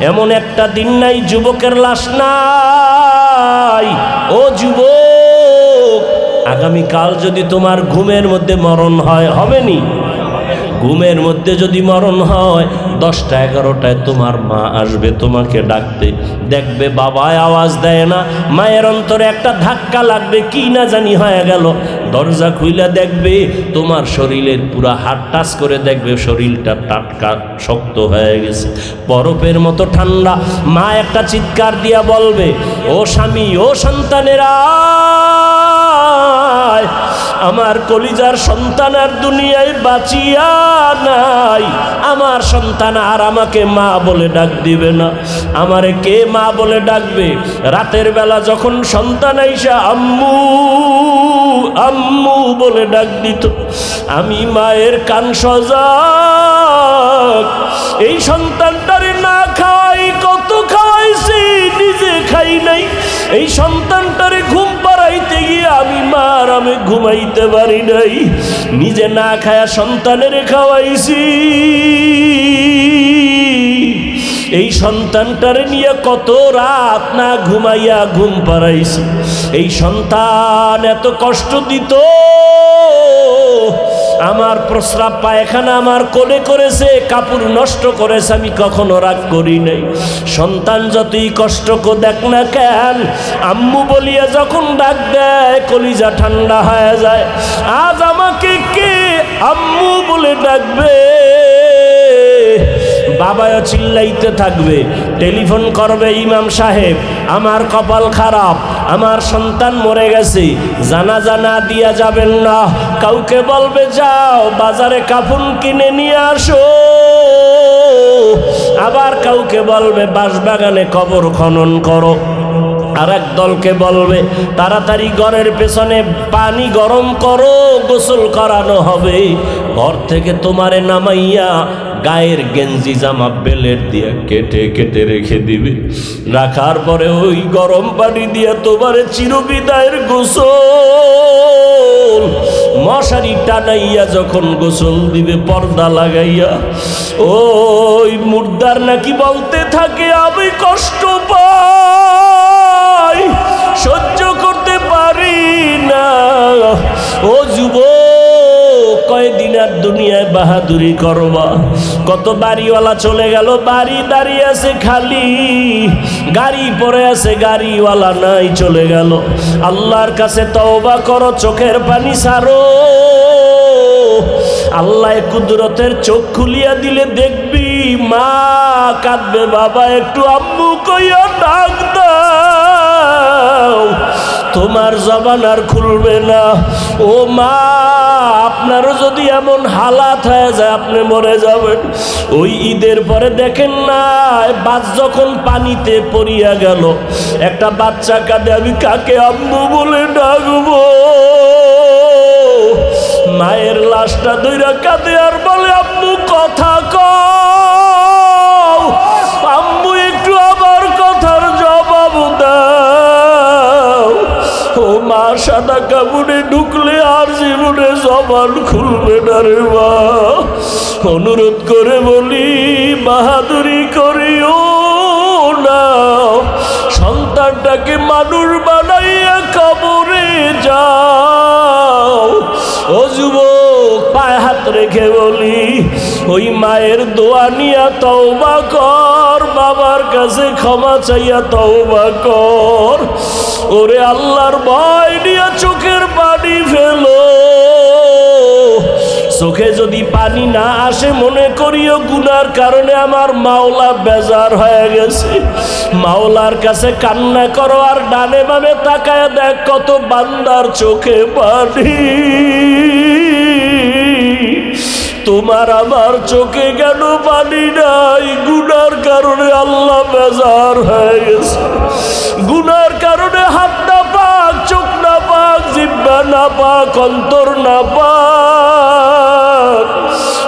এমন একটা দিন নাই যুবকের লাশ নাই। ও যুবক, আগামীকাল যদি তোমার ঘুমের মধ্যে মরণ হয়, হবে নি? ঘুমের মধ্যে যদি মরণ হয় 10টা 11টায় তোমার মা আসবে তোমাকে ডাকতে, দেখবে বাবায় আওয়াজ দেয় না, মায়ের অন্তরে একটা ধাক্কা লাগবে, কি না জানি হয়ে গেল। দরজা খুইলা দেখবে তোমার শরীরের পুরা হাত টাচ করে দেখবে শরীরটা টাটকা শক্ত হয়ে গেছে, বরফের মতো ঠান্ডা। মা একটা চিৎকার দিয়া বলবে, ও স্বামী, ও সন্তানেরা, আমার কলিজার সন্তান আর দুনিয়ায় বাঁচিয়া নাই। আমার সন্তান আর আমাকে মা বলে ডাক দিবে না। আমারে কে মা বলে ডাকবে? রাতের বেলা যখন সন্তান আইসা আম্মু আম্মু বলে ডাক দিত, আমি মায়ের কান সজাগ। এই সন্তানটারে না খাওয়াই কত খাওয়াইছি, নিজে খাই নাই। এই সন্তানটারে ঘুম পাড়াইতে গিয়ে আমি মার আমি ঘুমাইতে পারি নাই, নিজে না খায়া সন্তানের খাওয়াইছি। এই সন্তানটারে নিয়ে কত রাত না ঘুমাইয়া ঘুম পাড়াইছি। এই সন্তান এত কষ্ট দিত, আমার প্রস্রাব পায়খানা আমার কোলে করেছে, কাপড় নষ্ট করেছে, আমি কখনো রাগ করি নাই। সন্তান যতই কষ্ট দেখ না কেন, আম্মু বলিয়া যখন ডাক দেয় কলিজা ঠান্ডা হয়ে যায়। আজ আমাকে কে আম্মু বলে ডাকবে? বাবাও চিল্লাইতে থাকবে, টেলিফোন করবে, ইমাম সাহেব আমার কপাল খারাপ, আমার সন্তান মরে গেছে, জানাজা না দিয়া যাবেন না। কাউকে বলবে যাও বাজারে কাফন কিনে নিয়ে আসো। আবার কাউকে বলবে বাঁশবাগানে কবর খনন করো। আর এক দলকে বলবে তাড়াতাড়ি ঘরের পেছনে পানি গরম করো, গোসল করানো হবে। ঘর থেকে তোমারে নামাইয়া গায়ের গেঞ্জি জামা বেলের দিয়া কেটে কেটে রেখে দিবে। রাখার পরে ওই গরম পানি দিয়া তোমারে চিরবিদায়ের গোসল, মশারি টানাইয়া যখন গোসল দিবে পর্দা লাগাইয়া, ওই মুর্দার নাকি বলতে থাকে আমি কষ্ট পাই, সহ্য করতে পারি না। ও যুবক, কয়দিন আর দুনিয়ায় বাহাদুরি করবা? কত বাড়িওয়ালা চলে গেল, বাড়ি দাঁড়িয়ে আছে খালি, গাড়ি পড়ে আছে, গাড়িওয়ালা নাই, চলে গেল। আল্লাহর কাছে তওবা করো, চোখের পানি ছাড়ো। আল্লাহ কুদরতের চোখ খুলিয়া দিলে দেখবি মা কাঁদবে, বাবা একটু আম্মু কইয়া ডাক দাও। তোমার জবান আর খুলবে না। ও মা, আপনারও যদি এমন হালাত হয়ে যায় আপনি মরে যাবেন। ওই ঈদের পরে দেখেন না, বাস যখন পানিতে পড়িয়া গেল, একটা বাচ্চা কাঁদে, আমি কাকে আম্মু বলে ডাকবো? মায়ের লাশটা ধইরা কাঁদে আর বলে আম্মু কথা কও, আম্মু একটু আমার কথার জবাব দাও। ও মা, সাদা কাপড়ে ঢুকলে আর জীবনে জবান খুলবে না রে মা। অনুরোধ করে বলি, বাহাদুরি করিও না, সন্তানটাকে মানুষ বানাইয়া কবরে যাও। ও যুবক, পায়ে হাত রেখে বলি, ওই মায়ের দোয়া নিয়া তওবা কর, বাবার কাছে ক্ষমা চাইয়া তওবা কর। ওরে আল্লাহর ভয় নিয়া চোখের পানি ফেলো। চোখে যদি পানি না আসে মনে করিও গুনার কারণে আমার মাওলা বেজার হয়ে গেছে। মাওলার কাছে কান্না করো আর ডানে বামে তাকায় দেখ কত বান্দার চোখে পানি। তোমার আমার চোখে কেন পানি নাই? গুনার কারণে আল্লাহ বেজার হয়ে গেছে। গুনার কারণে হাত না পাক, চোখ না পাক, জিহ্বা না পাক, অন্তর না পাক।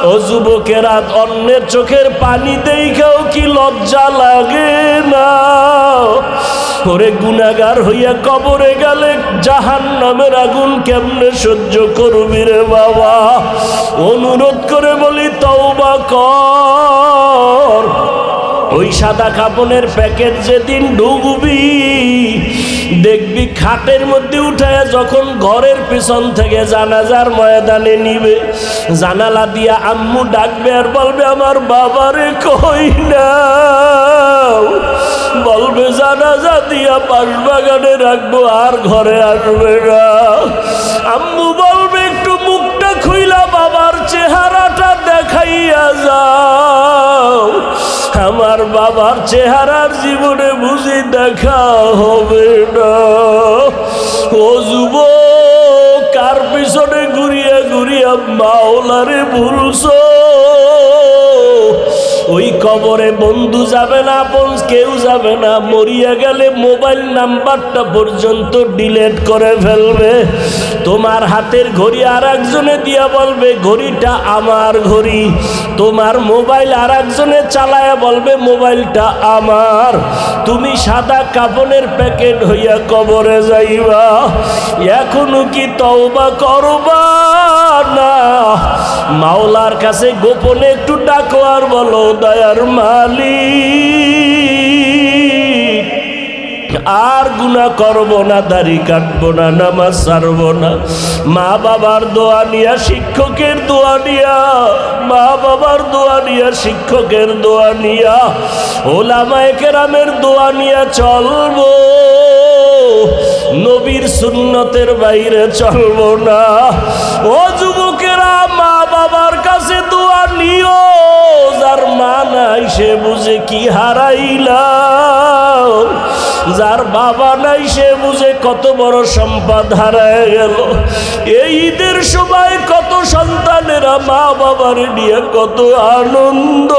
ও যুবকেরা, অন্যের চোখের পানি দেখাও কি লজ্জা লাগে না? ওরে গুনাহগার হইয়া কবরে গেলে জাহান্নামের আগুন কেমনে সহ্য করবি রে বাবা? অনুরোধ করে বলি তওবা কর। ও ওই সাদা কাপনের প্যাকেট যেদিন ঢুকবি দেখবি খাটের মধ্যে উঠায় যখন ঘরের পেছন থেকে জানাজার ময়দানে নিবে, জানালা দিয়া আম্মু ডাকবে আর বলবে আমার বাবারে কই না, বলবে জানাজা দিয়া বাঁশবাগানে রাখবো আর ঘরে আসবে না। আম্মু বলবে একটু মুখটা খুইলা বাবার চেহারাটা দেখাইয়া যাও, আমার বাবার চেহারার জীবনে বুঝি দেখা হবে না। ও যুবক, কার পিছনে ঘুরিয়া ঘুরিয়া মাওলারে ভুলছো? ওই কবরে বন্ধু যাবে না, আপন কেউ যাবে না, মরিয়া গেলে মোবাইল নাম্বারটা পর্যন্ত ডিলিট করে ফেলবে। তোমার হাতের ঘড়ি আর একজনে দিয়া বলবে ঘড়িটা আমার ঘড়ি, তোমার মোবাইল আর একজনে চালায়া বলবে মোবাইলটা আমার। তুমি সাদা কাপনের প্যাকেট হইয়া কবরে যাইবা, এখনো কি তওবা করবা না? মাওলার কাছে গোপনে একটু ডাকো আর বলো দয়ার মালিক, আর গুনাহ করব না, দাড়ি কাটবো না, নামাজ ছাড়বো না। মা বাবার দোয়া নিয়া, শিক্ষকের দোয়া নিয়া, মা বাবার দোয়া নিয়া, শিক্ষকের দোয়া নিয়া, ওলামায়ে কেরামের দোয়া নিয়া চলবো, নবীর সুন্নতের বাইরে চলবো না। ও যুবকেরা, মা বাবার কাছে দোয়া নিও, যার মা নাই সে বুঝে কি হারাইলা, যার বাবা নাই সে বুঝে কত বড় সম্পদ হারায় গেল। এই ঈদের সময় কত সন্তানেরা মা বাবার নিয়ে কত আনন্দ,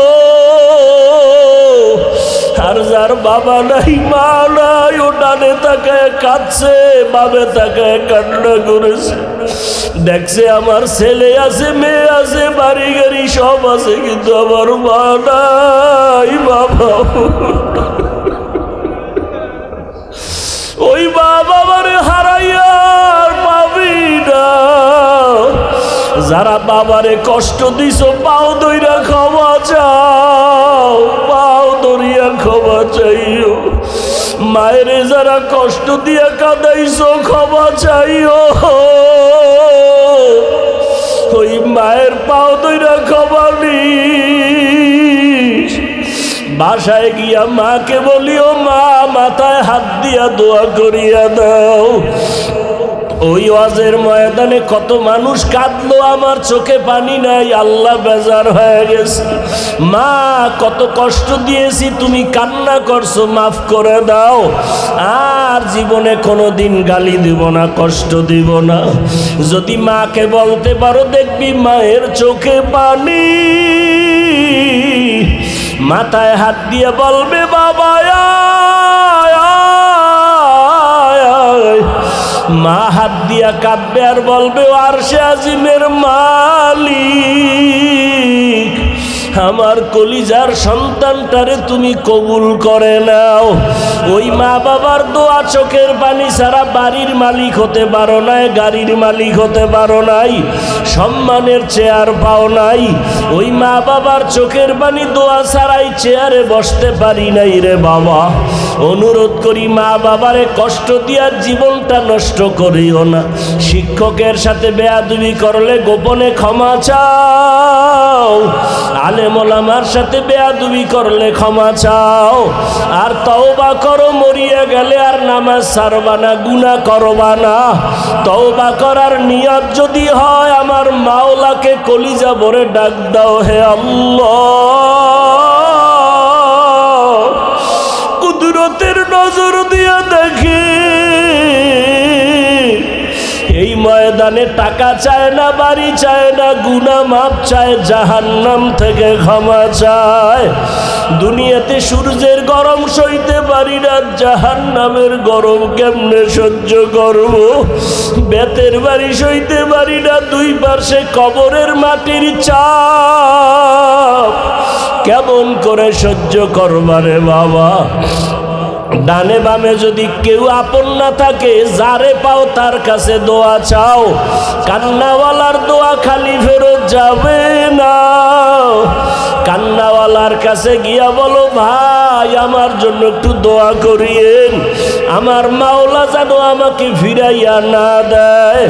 আর যার বাবা নাই মা নাই ও ডানে তাকায় কাঁদছে, বামে তাকায় কান্না করেছে। দেখছে আমার ছেলে আছে, মেয়ে আছে, বাড়ি গাড়ি সব আছে, কিন্তু আমার মা নাই বাবা। ওই মা বাবারে হারাইয়া পাবি না। যারা বাবারে কষ্ট দিছ পাও ধইরা ক্ষমা চাও, পাও ধরিয়া ক্ষমা চাইও। মায়ের যারা কষ্ট দিয়া কাঁদাইছ ক্ষমা চাইও, ওই মায়ের পাও ধইরা ক্ষমা নিস। বাসায় গিয়া মাকে বলিও মা মাথায় হাত দিয়া দোয়া করিয়া দাও। ওই ওয়াজের ময়দানে কত মানুষ কাঁদলো, আমার চোখে পানি নাই, আল্লাহ বেজার হয়ে গেছে। মা কত কষ্ট দিয়েছি, তুমি কান্না করছো, মাফ করে দাও। আর জীবনে কোনোদিন গালি দিব না, কষ্ট দিব না। যদি মাকে বলতে পারো দেখবি মায়ের চোখে পানি, মাথায় হাত দিয়ে বলবে বাবা মা হাত দিয়া কাঁদবে আর বলবে আরশে আজিমের মালিক, আমার কলিজার সন্তানটারে তুমি কবুল করে নাও। ওই মা বাবার দোয়া, চোখের পানি ছাড়া বাড়ির মালিক হতে পারো নাই, গাড়ির মালিক হতে পারো নাই, সম্মানের চেয়ার পাও নাই। ওই মা বাবার চোখের পানি দোয়া ছাড়াই চেয়ারে বসতে পারি নাই রে বাবা। অনুরোধ করি মা বাবারে কষ্ট দিয়া জীবনটা নষ্ট করিও না। শিক্ষকের সাথে বেয়াদবি করলে গোপনে ক্ষমা চাও, আলেম ওলামার সাথে বেয়াদবি করলে ক্ষমা চাও। আর তওবা করো, মরিয়া গেলে আর নামাজ ছাড়বা না, গুনাহ করবা না। তওবা করার নিয়ত যদি হয় আমার মাওলাকে কলিজা ভরে ডাক দাও, হে আল্লাহ, কুদরতের নজর দিয়া দেখি। এই ময়দানে টাকা চায় না, বাড়ি চায় না, গুনাহ মাপ চায়, জাহান্নাম থেকে ক্ষমা চায়। দুনিয়াতে সূর্যের গরম সইতে পারি না, জাহান্নামের গরম কেমনে সহ্য করব? বেতের বাড়ি সইতে পারি না, দুই পাশে কবরের মাটির চাপ কেমন করে সহ্য করবারে বাবা? ডানে বামে যদি কেউ আপন না থাকে, যারে পাও তার কাছে দোয়া চাও। কান্নাওয়ালার দোয়া খালি ফেরত যাবে না, কান্নাওয়ালা ওয়ালার কাছে গিয়া বলো, ভাই আমার জন্য একটু দোয়া করিয়েন, আমার মাওলা যেন আমাকে ফিরাইয়া না দেয়।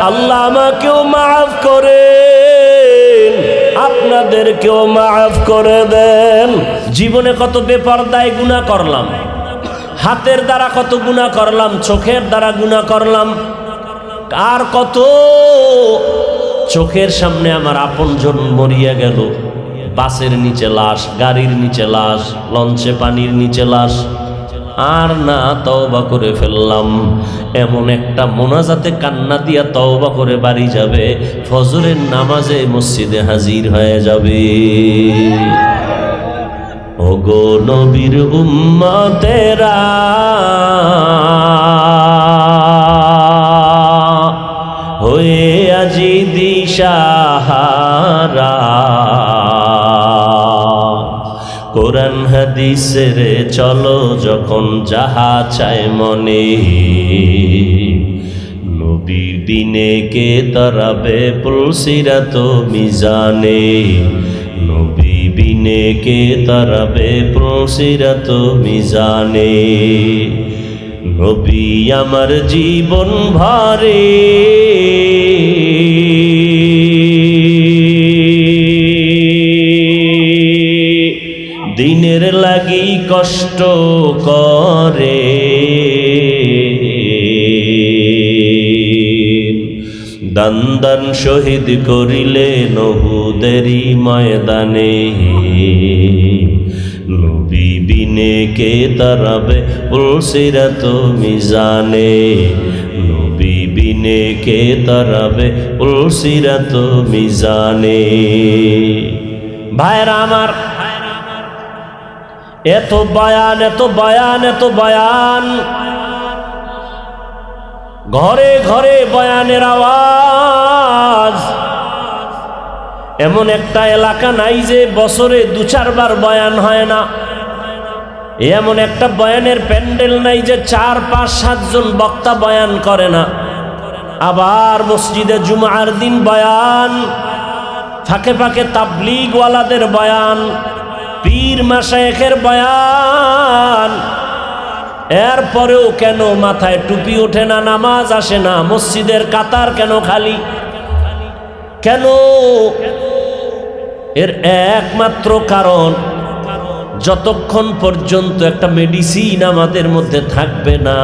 আল্লাহ আমাকেও মাফ করেন, আপনাদেরকেও মাফ করে দেন। জীবনে কত বেপরদায় গুনাহ করলাম, হাতের দ্বারা কত গুনাহ করলাম, চোখের দ্বারা গুনাহ করলাম, আর কত চোখের সামনে আমার আপনজন মরিয়া গেল, বাসের নিচে লাশ, গাড়ির নিচে লাশ, লঞ্চে পানির নিচে লাশ, আর না তওবা করে ফেললাম। এমন একটা মোনাজাতে কান্না দিয়া তওবা করে বাড়ি যাবে, ফজরের নামাজে মসজিদে হাজির হয়ে যাবে। ওগো নবীর উম্মতেরা, হয়ে আজি দিশাহারা, কোরআন হাদিসের চলো যখন যাহা চায় মনে, নবীর দিনে কে তারাবে পুলসিরাত মিজানে, নবী বিনে কে তারাবে পুলসিরাত মিজানে। নবী আমার জীবন ভরে দিনের লাগি কষ্ট করে, দান দান শহীদ করিলে উহুদেরই ময়দানে, নবী বিনে কে তারাবে পুলসিরাত মিজানে, নবী বিনে কে তারাবে পুলসিরাত মিজানে। ভাইরা আমার, এত বয়ান, এত বয়ান, এত বয়ান, ঘরে ঘরে বয়ানের আওয়াজ। এমন একটা এলাকা নাই যে বছরে 2-4 বার বয়ান হয় না, এমন একটা বয়ানের প্যান্ডেল নাই যে 4-5-7 জন বক্তা বয়ান করে না। আবার মসজিদে জুমার দিন বয়ান, ফাঁকে ফাঁকে তাবলীগওয়ালাদের বয়ান, পীর মাশায়েখের বয়ান। এরপরেও কেন মাথায় টুপি ওঠে না, নামাজ আসে না, মসজিদের কাতার কেন খালি? কেন? এর একমাত্র কারণ, যতক্ষণ পর্যন্ত একটা মেডিসিন আমাদের মধ্যে থাকবে না,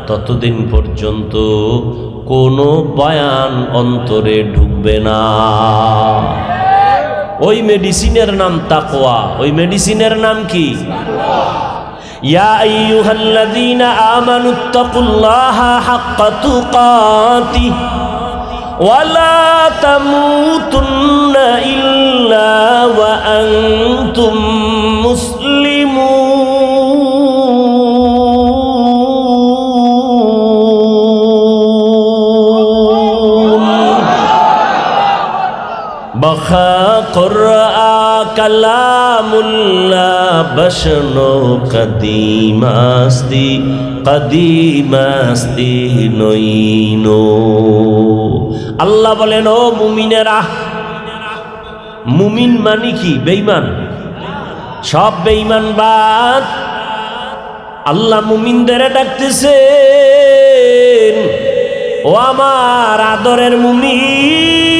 ততদিন পর্যন্ত কোনো বয়ান অন্তরে ঢুকবে না। ওই মেডিসিনের নাম তাকওয়া। ওই মেডিসিনের নাম কি? ইয়া আইয়ুহাল্লাযীনা আমানুত্তাকুল্লাহা হাক্কা তুকাতিহি ওয়া লা তামুতুন্না ইল্লা ওয়া আনতুম মুসলিমুন। বখা কুরআ কালামুল্লাহ বশনো কদিমাস্তি কদিমাস্তি নইনো। আল্লাহ বলেন, ও মুমিনেরা, মুমিন মানে কি? বেঈমান। সব বেঈমান বাদ। আল্লাহ মুমিনদের ডাকতেছেন, ও আমার আদরের মুমিন,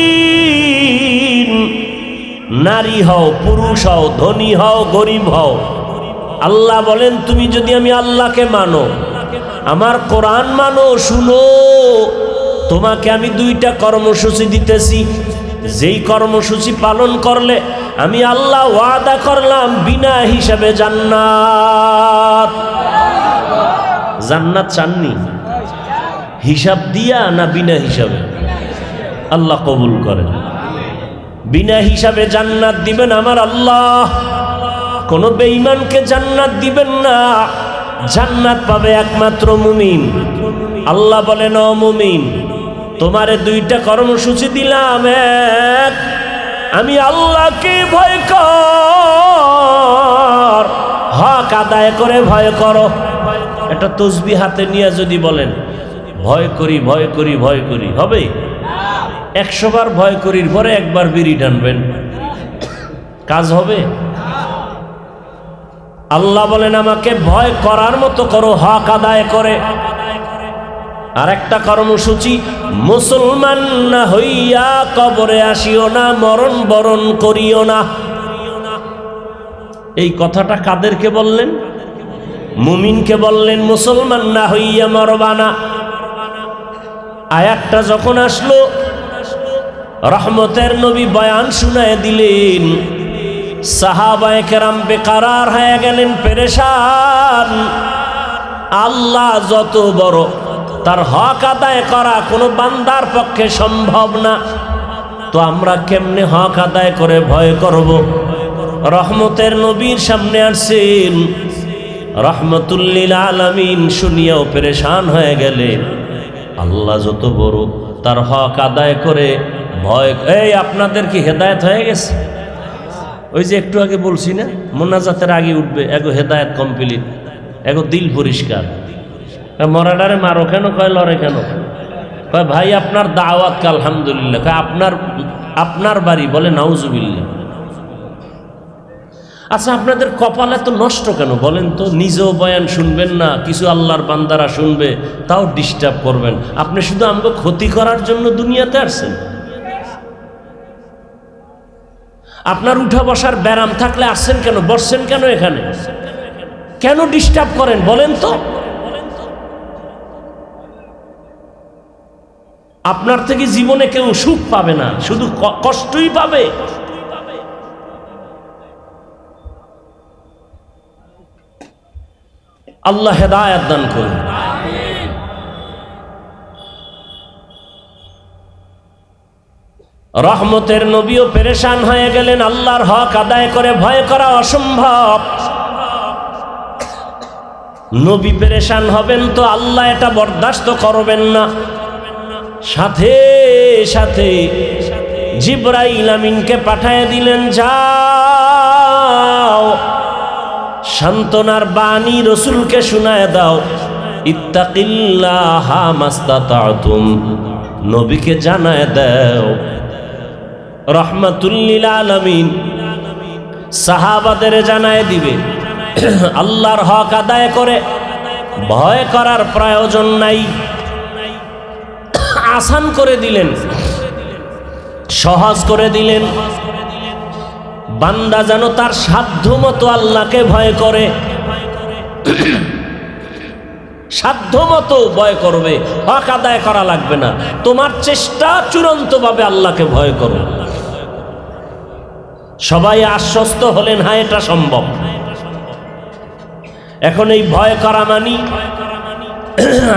নারী হও, পুরুষ হও, ধনী হও, গরিব হও, আল্লাহ বলেন তুমি যদি আমি আল্লাহকে মানো, আমার কোরআন মানো, শুনো, তোমাকে আমি 2টা কর্মসূচি দিতেছি। যেই কর্মসূচি পালন করলে আমি আল্লাহ ওয়াদা করলাম বিনা হিসাবে জান্নাত। জান্নাত চাননি? হিসাব দিয়া না বিনা হিসাবে? আল্লাহ কবুল করেন। বিনা হিসাবে জান্নাত দিবেন আমার আল্লাহ। কোন বেঈমানকে জান্নাত দিবেন না। জান্নাত পাবে একমাত্র মুমিন। আল্লাহ বলেন, ও মুমিন, তোমারে 2টা কর্মসূচি দিলাম। এক, আমি আল্লাহকে ভয় কর, হক আদায় করে ভয় করো। একটা তসবিহ হাতে নিয়ে যদি বলেন ভয় করি, ভয় করি, ভয় করি, হবে? 100 বার ভয় করির পরে 1 বার বিড়ি টানবেন, কাজ হবে? আল্লাহ বলেন আমাকে ভয় করার মতো করো, হক আদায় করে। আর একটা কর্মসূচি, মুসলমান না হইয়া কবরে আসিও না, মরণ বরণ করিও না। এই কথাটা কাদেরকে বললেন? মুমিনকে বললেন, মুসলমান না হইয়া মরবা না। আয়াতটা যখন আসলো, রহমতের নবী বয়ান শুনায় দিলেন, সাহাবায়ে কেরাম বেকারার হয়ে গেলেন, পেরেশান। আল্লাহ যত বড়, তার হক আদায় করা কোনো বান্দার পক্ষে সম্ভব না। তো আমরা কেমনে হক আদায় করে ভয় করব? রহমতের নবীর সামনে আসছেন, রহমতুল্লিল আলামিন শুনিয়াও পেরেশান হয়ে গেলেন। আল্লাহ যত বড়, তার হক আদায় করে ভয়। এই আপনাদের কি হেদায়েত হয়ে গেছে? ওই যে একটু আগে বলছি না, মোনাজাতের আগে উঠবে, এগো হেদায়েত কমপ্লিট, এগো দিল পরিষ্কার। মরাডারে মারো কেন? কয় লড়ে কেন? কয় ভাই আপনার দাওয়াত, আলহামদুলিল্লাহ। কয় আপনার বাড়ি? বলে নাউজুবিল্লাহ। আচ্ছা, আপনাদের কপালে তো নষ্ট কেন বলেন তো? নিজেও বয়ান শুনবেন না, কিছু আল্লাহর বান্দারা শুনবে, তাও ডিস্টার্ব করবেন। আপনি শুধু আমাকে ক্ষতি করার জন্য দুনিয়াতে আসছেন? আপনার উঠা বসার ব্যারাম থাকলে আসছেন কেন? বসছেন কেন এখানে? কেন ডিস্টার্ব করেন বলেন তো? আপনার থেকে জীবনে কেউ সুখ পাবে না, শুধু কষ্টই পাবে। আল্লাহ হেদায়েত দান করুন। রহমতের নবীও পেরেশান হয়ে গেলেন, আল্লাহর হক আদায় করে ভয় করা অসম্ভব। নবী পেরেশান হবেন তো আল্লাহ এটা বরদাস্ত করবেন না। সাথে সাথে জিবরাইল আমিনকে পাঠিয়ে দিলেন, যাও সান্ত্বনার বাণী রসুলকে শুনায় দাও, ইত্তাকিল্লাহা মাস্তাতাতুম, নবীকে জানায় দাও। রহমাতুল্লিল আলামিন সাহাবাদের জানায় দিবে, আল্লাহর হক আদায় করে ভয় করার প্রয়োজন নাই। আসান করে দিলেন, সহজ করে দিলেন। বান্দা যেন তার সাধ্য মতো আল্লাহকে ভয় করে, সাধ্য মতো ভয় করবে, হক আদায় করা লাগবে না। তোমার চেষ্টা চূড়ান্তভাবে আল্লাহকে ভয় করো। সবাই আশ্বস্ত হলেন, হ্যাঁ এটা সম্ভব। এখন এই ভয় করা মানি,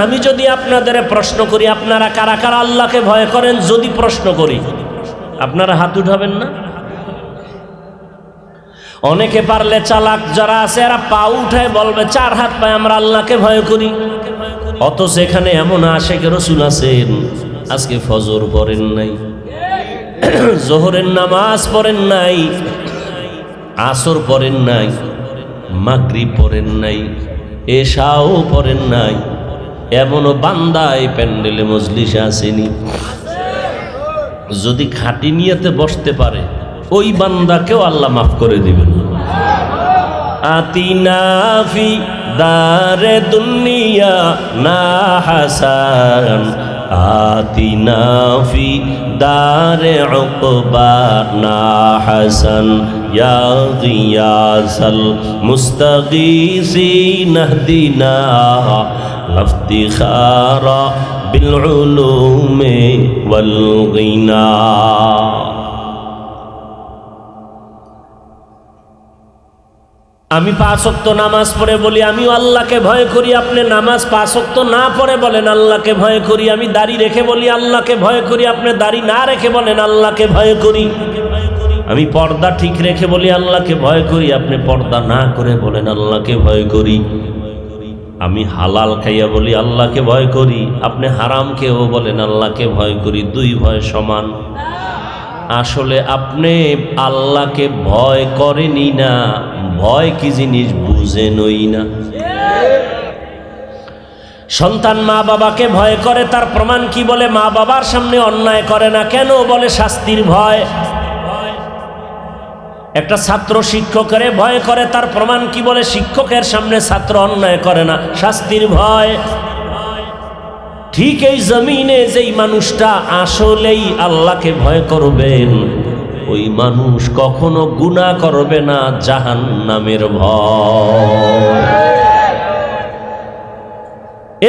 আমি যদি আপনাদের প্রশ্ন করি, আপনারা কারা কারা আল্লাহকে ভয় করেন? যদি প্রশ্ন করি, আপনারা হাত উঠাবেন না? অনেকে পারলে চালাক যারা আছে এরা পা উঠায় বলবে, 4 হাত পায় আমরা আল্লাহকে ভয় করি। অথচ এখানে এমন আশেক রাসূল আছেন, আজকে ফজর পড়েন নাই, জোহরের নামাজ পড়েন নাই, আসর পড়েন নাই, মাগরিব পড়েন নাই, এশাও পড়েন নাই। এমনও বান্দা এই প্যান্ডেলে মজলিসে আসেনি। যদি খাঁটি নিয়তে বসতে পারে, ওই বান্দাকেও আল্লাহ মাফ করে দিবেন। আতিনা ফি দারে দুনিয়া না হাসান, আতিনা ফি দারে উকবা না হাসান, ইয়া গিয়াসাল মুস্তাগীসিন ইহদিনা ইফতিখারা বিল উলুমি ওয়াল গিনা। আমি 5 ওয়াক্ত নামাজ পড়ে বলি আমিও আল্লাহকে ভয় করি, আপনি নামাজ 5 ওয়াক্ত না পড়ে বলেন আল্লাহকে ভয় করি। আমি দাড়ি রেখে বলি আল্লাহকে ভয় করি, আপনি দাড়ি না রেখে বলেন আল্লাহকে ভয় করি। আমি পর্দা ঠিক রেখে বলি আল্লাহকে ভয় করি, আপনি পর্দা না করে বলেন আল্লাহকে ভয় করি। আমি হালাল খাইয়া বলি আল্লাহকে ভয় করি, আপনি হারাম খেয়েও বলেন আল্লাহকে ভয় করি। 2 ভয় সমান? আসলে আপনি আল্লাহকে ভয় করেনই না, ভয় কি জিনিস বুঝেনই না। সন্তান মা বাবাকে ভয় করে, তার প্রমাণ কি? বলে মা বাবার সামনে অন্যায় করে না। কেন? বলে শাস্তির ভয়। একটা ছাত্র শিক্ষকের ভয় করে, তার প্রমাণ কি? বলে শিক্ষকের সামনে ছাত্র অন্যায় করে না, শাস্তির ভয়। ঠিক এই জমিনে যেই মানুষটা আসলেই আল্লাহকে ভয় করবেন, ওই মানুষ কখনো গুনাহ করবে না, জাহান্নামের ভয়।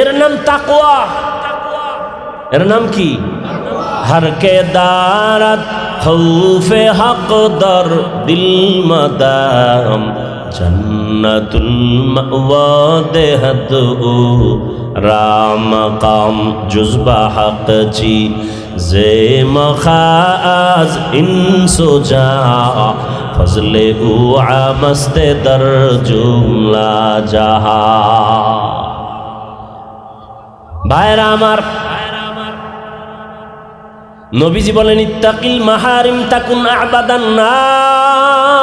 এর নাম তাকওয়া। এর নাম কি? হর কে দারাত খৌফে হক দর দিল মাদাম জন্নতুল মাওয়া দেহদ ও রাম কাম জুজবা হক জি জে মখাজ ইনসো যা ফজলে ও আমস্তে দর জুমলা জাহা। ভাইরা আমার, নবীজি বলেন ইত্তাকিল মাহারিম তাকুন আবাদান নাস।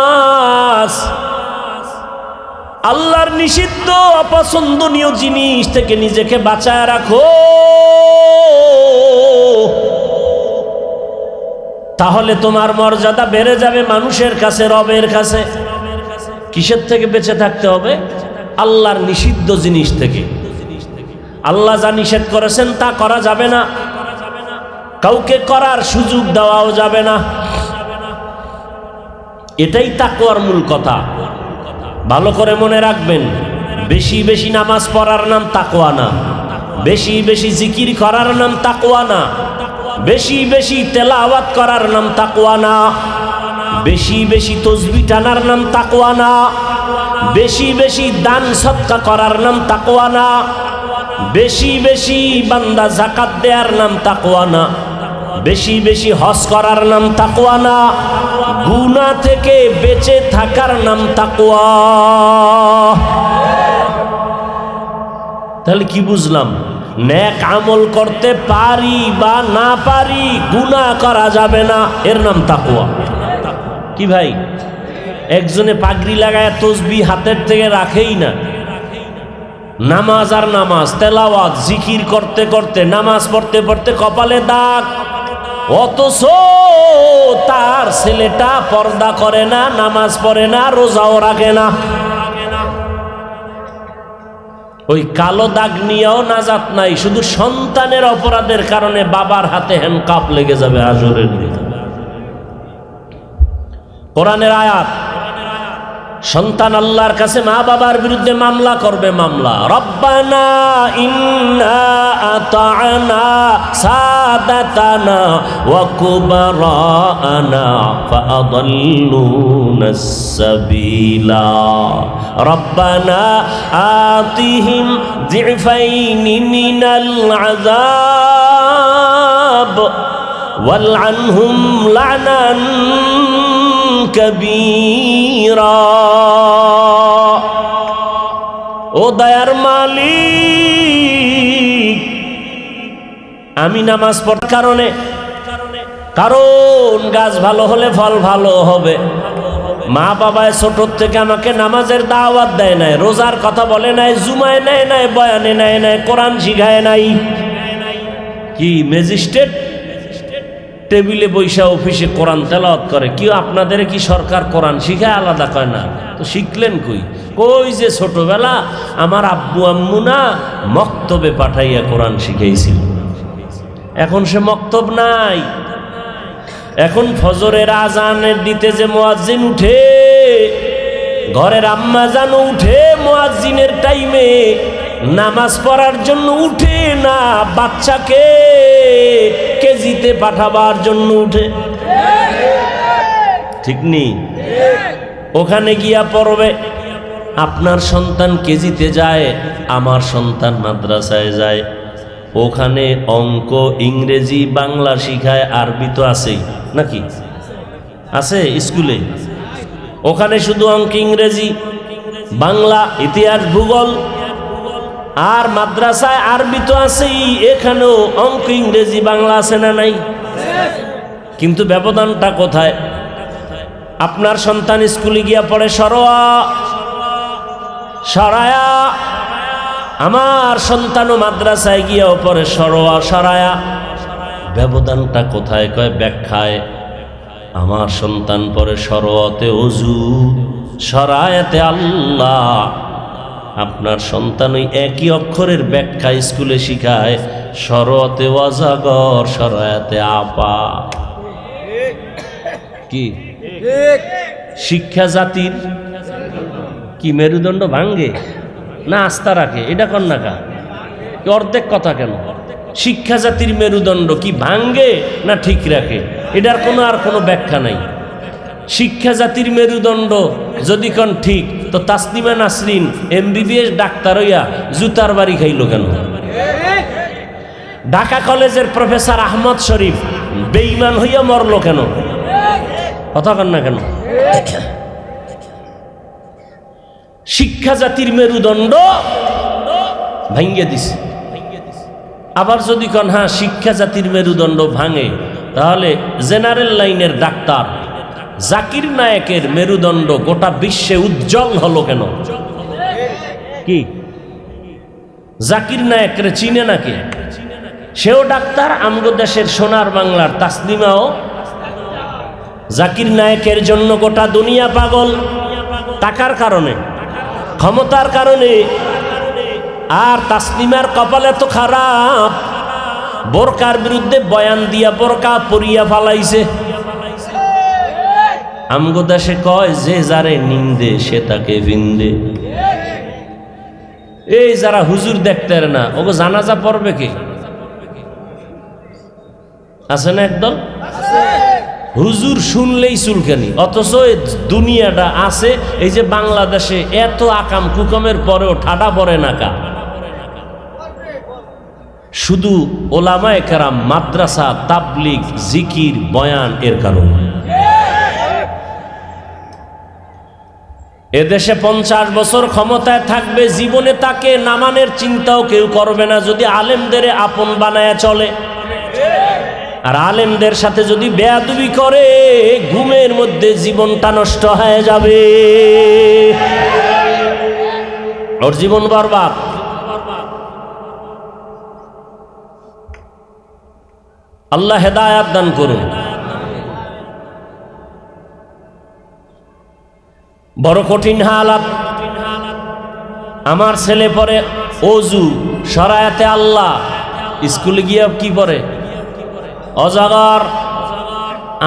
আল্লাহর নিষিদ্ধ অপছন্দনীয় জিনিস থেকে নিজেকে বাঁচায় রাখো, তাহলে তোমার মর্যাদা বেড়ে যাবে মানুষের কাছে, রবের কাছে। কিসের থেকে বেঁচে থাকতে হবে? আল্লাহর নিষিদ্ধ জিনিস থেকে। আল্লাহ যা নিষেধ করেছেন তা করা যাবে না, কাউকে করার সুযোগ দেওয়াও যাবে না। এটাই তাকওয়ার মূল কথা। ভালো করে মনে রাখবেন, বেশি বেশি নামাজ পড়ার নাম তাকওয়া না, বেশি বেশি জিকির করার নাম তাকওয়া না, বেশি বেশি তেলাওয়াত করার নাম তাকওয়া না, বেশি বেশি তাসবিহ টানার নাম তাকওয়া না, বেশি বেশি দান সদকা করার নাম তাকওয়া না, বেশি বেশি বান্দা যাকাত দেওয়ার নাম তাকওয়া না, বেশি বেশি হজ করার নাম তাকওয়া না, গুনাহ থেকে বেঁচে থাকার নাম তাকওয়া। তাহলে কি বুঝলাম? নেক আমল করতে পারি বা না পারি, গুনাহ করা যাবে না, এর নাম তাকওয়া। কি ভাই, একজনে পাগড়ি লাগায় তাসবিহ হাতের থেকে রাখেই না, নামাজ আর নামাজ, তেলাওয়াত জিকির করতে করতে, নামাজ পড়তে পড়তে কপালে দাগ, অথচ তার ছেলেটা পর্দা করে না, নামাজ পড়ে না, রোজাও রাখে না। ওই কালো দাগ নিয়েও নাজাত নাই, শুধু সন্তানের অপরাধের কারণে বাবার হাতে হ্যান্ডকাপ লেগে যাবে হাজরের দিন। কোরআনের আয়াত, সন্তান আল্লাহর কাছে মা বাবার বিরুদ্ধে মামলা করবে, মামলা। রব্বানা ইন্না আতা'না সাদাতানা ওয়া কুবারানা ফাআদাল্লুনাস সাবিলা রব্বানা আতিহিম যিফাইনি মিনাল আযাব ওয়ালআনহুম লা'নান কবীরা। ও দয়ার মালিক, আমি নামাজ পড়ার কারণে, কারণ গাছ ভালো হলে ফল ভালো হবে। মা বাবায় ছোট থেকে আমাকে নামাজের দাওয়াত দেয় নাই, রোজার কথা বলে নাই, জুমায় নেয় নাই, বয়ানে নেয় নাই, কোরআন শিখায় নাই। কি ম্যাজিস্ট্রেট টেবিলে বৈশা অফিসে কোরআন তেলাওয়াত করে, কি আপনাদের কি সরকার কোরআন শিখায় আলাদা কয় না? তো শিখলেন কই? কই যে ছোটবেলা আমার আব্বু আম্মু না মক্তবে পাঠাইয়া কোরআন শিখাইছিল। এখন সে মক্তব নাই। এখন ফজরের আজানের দিতে যে মুয়াজ্জিন উঠে, ঘরের আম্মা জানো উঠে মুয়াজ্জিনের টাইমে, নামাজ পড়ার জন্য উঠে না, বাচ্চাকে কেজিতে পাঠাবার জন্য উঠে। ঠিক নেই? ওখানে গিয়া পড়বে। আপনার সন্তান কেজিতে যায়, আমার সন্তান মাদ্রাসায় যায়। ওখানে অঙ্ক, ইংরেজি, বাংলা শিখায়, আরবি তো আছেই নাকি? আছে স্কুলে। ওখানে শুধু অঙ্ক, ইংরেজি, বাংলা, ইতিহাস, ভূগোল, আর মাদ্রাসায় আরবি তো আছেই। এখানেও অঙ্ক, ইংরেজি, বাংলা আছে না নাই? কিন্তু ব্যবধানটা কোথায়? আপনার সন্তান স্কুলে গিয়া পড়ে সরোয়া সরায়া, আমার সন্তানও মাদ্রাসায় গিয়াও পড়ে সরোয়া সরায়া। ব্যবধানটা কোথায়? কয় ব্যাখ্যায়। আমার সন্তান পরে সরতে অজু, সরায়াতে আল্লাহ। আপনার সন্তান ওই একই অক্ষরের ব্যাখ্যা স্কুলে শিখায়, সরতে ওয়াজাগর, সরায়াতে আপা। কি শিক্ষা জাতির কি মেরুদণ্ড ভাঙ্গে না আস্থা রাখে? এটা কর না কা অর্ধেক কথা কেন? শিক্ষা জাতির মেরুদণ্ড কি ভাঙ্গে না ঠিক রাখে? এটার কোনো ব্যাখ্যা নাই। শিক্ষা জাতির মেরুদণ্ড যদি কোন ঠিক, তো তাসনিমা নাসরিন MBBS ডাক্তার হইয়া জুতার বাড়ি খাইল কেন? ঢাকা কলেজের প্রফেসর আহমদ শরীফ বেঈমান হইয়া মরল কেন? কথা কন না কেন? শিক্ষা জাতির মেরুদণ্ড ভাঙ্গে দিছে। আবার যদি কন হ্যাঁ শিক্ষা জাতির মেরুদণ্ড ভাঙে, তাহলে জেনারেল লাইনের ডাক্তার জাকির নায়েকের মেরুদণ্ড গোটা বিশ্বে উজ্জ্বল হলো কেন? কি জাকির নায়েকরে চিনে নাকি? সেও ডাক্তার, আমগো দেশের সোনার বাংলার তাসনিমাও। জাকির নায়েকের জন্য গোটা দুনিয়া পাগল, টাকার কারণে, ক্ষমতার কারণে। আর তাসনিমার কপালে তো খারাপ, বোরকার বিরুদ্ধে বয়ান দিয়া বোরকা পরিয়া ফালাইছে। আমগো দেশে কয় যে যারে নিন্দে সে তাকে ভিন্দে। এই যারা হুজুর দেখতে না, ওগো জানাজা পড়বে কে? আছে না একদল হুজুর শুনলেই চুলকানি, অথচ দুনিয়াটা আছে। এই যে বাংলাদেশে এত আকাম কুকামের পরেও ঠাডা পড়ে না কা? শুধু ওলামায়ে কেরাম, মাদ্রাসা, তাবলিগ, জিকির, বয়ান এর কারণে। এদেশে 50 বছর ক্ষমতায় থাকবে, জীবনে তাকে নামানের চিন্তাও কেউ করবে না যদি আলেমদের আপন বানায় চলে। আর আলেমদের সাথে যদি বেয়াদবি করে, ঘুমের মধ্যে জীবনটা নষ্ট হয়ে যাবে, ওর জীবন বরবাদ। আল্লাহ হেদায়াত দান করুন। বড় কঠিন হালাত। আমার ছেলে পরে অজু, সরায়াতে আল্লাহ, স্কুলে গিয়ে কি পড়ে? অজাগর।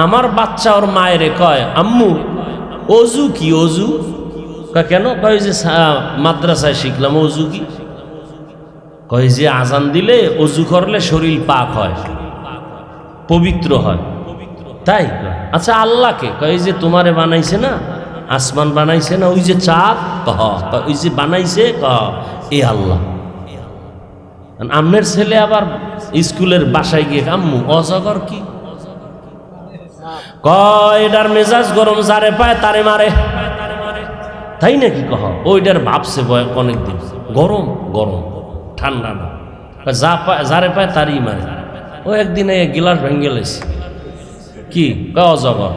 আমার বাচ্চা ওর মায়েরে কয়, আম্মু অজু কি? অজু কেন? কয় যে মাদ্রাসায় শিখলাম। অজু কি? কয় যে আজান দিলে অজু করলে শরীর পাক হয়, পবিত্র হয়। তাই? আচ্ছা আল্লাহকে? কয় যে তোমারে বানাইছে না, আসমান বানাইছে না, ওই যে চাঁদ, ওই যে বানাইছে, এ আল্লাহ। আমনের ছেলে আবার স্কুলের বাসায় গিয়ে, আম্মু অজগর কি? কয় এটার মেজাজ গরম, যারে পায় তারে মারে। তাই নাকি? কহ ওইটার ভাবছে অনেকদিন, গরম গরম, ঠান্ডা না, যারে পায় তারই মারে। ও একদিন এই গিলাস ভেঙে লেছে। কি? অজগর।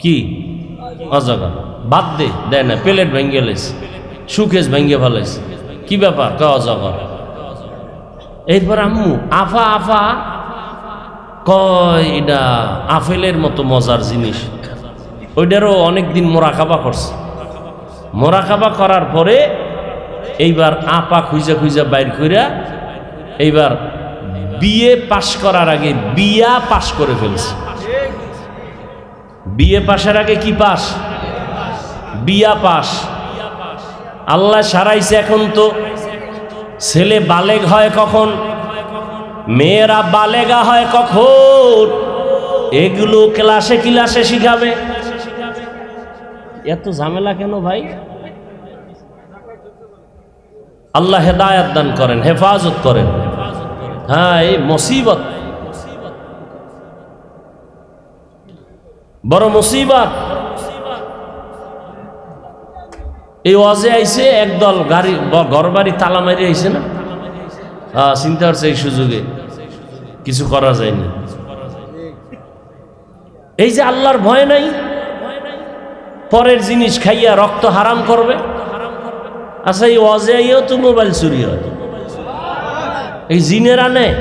কি অজগর? বাদ দে, দেয় না, প্লেট ভেঙে লেছে, সুকেশ ভেঙে ফেলেছে। কি ব্যাপার? অজগর। এরপর আম্মু আফা আফা, কয় এটা আপেলের মতো মজার জিনিস। ওইটারও অনেকদিন মোরাকাবা করছে। মোরাকাবা করার পরে এইবার আপা খুঁজা খুঁজা বাইর কইরা এইবার বিয়ে পাশ করার আগে বিয়া পাশ করে ফেলছে। বিয়ে পাশের আগে কি পাশ? বিয়া পাশ। আল্লাহ সারাইছে। এখন তো ছেলে বালেগ হয় কখন, মেয়েরা বালেগা হয় কখন, এগুলো ক্লাসে ক্লাসে শিখাবে। এত ঝামেলা কেন ভাই? আল্লাহ হেদায়াত দান করেন, হেফাজত করেন। হ্যাঁ, এই মুসিবত, বড় মুসিবত। এই ওয়াজে আইছে একদল গাড়ি, ঘর বাড়ি তালা মারি আইছে না, চিন্তা করছে এই সুযোগে কিছু করা যায়নি। এই যে আল্লাহর ভয় নাই, পরের জিনিস খাইয়া রক্ত হারাম করবে। আচ্ছা এই ওয়াজে আইও তো মোবাইল চুরি হয়, এই জিনেরা নেয়।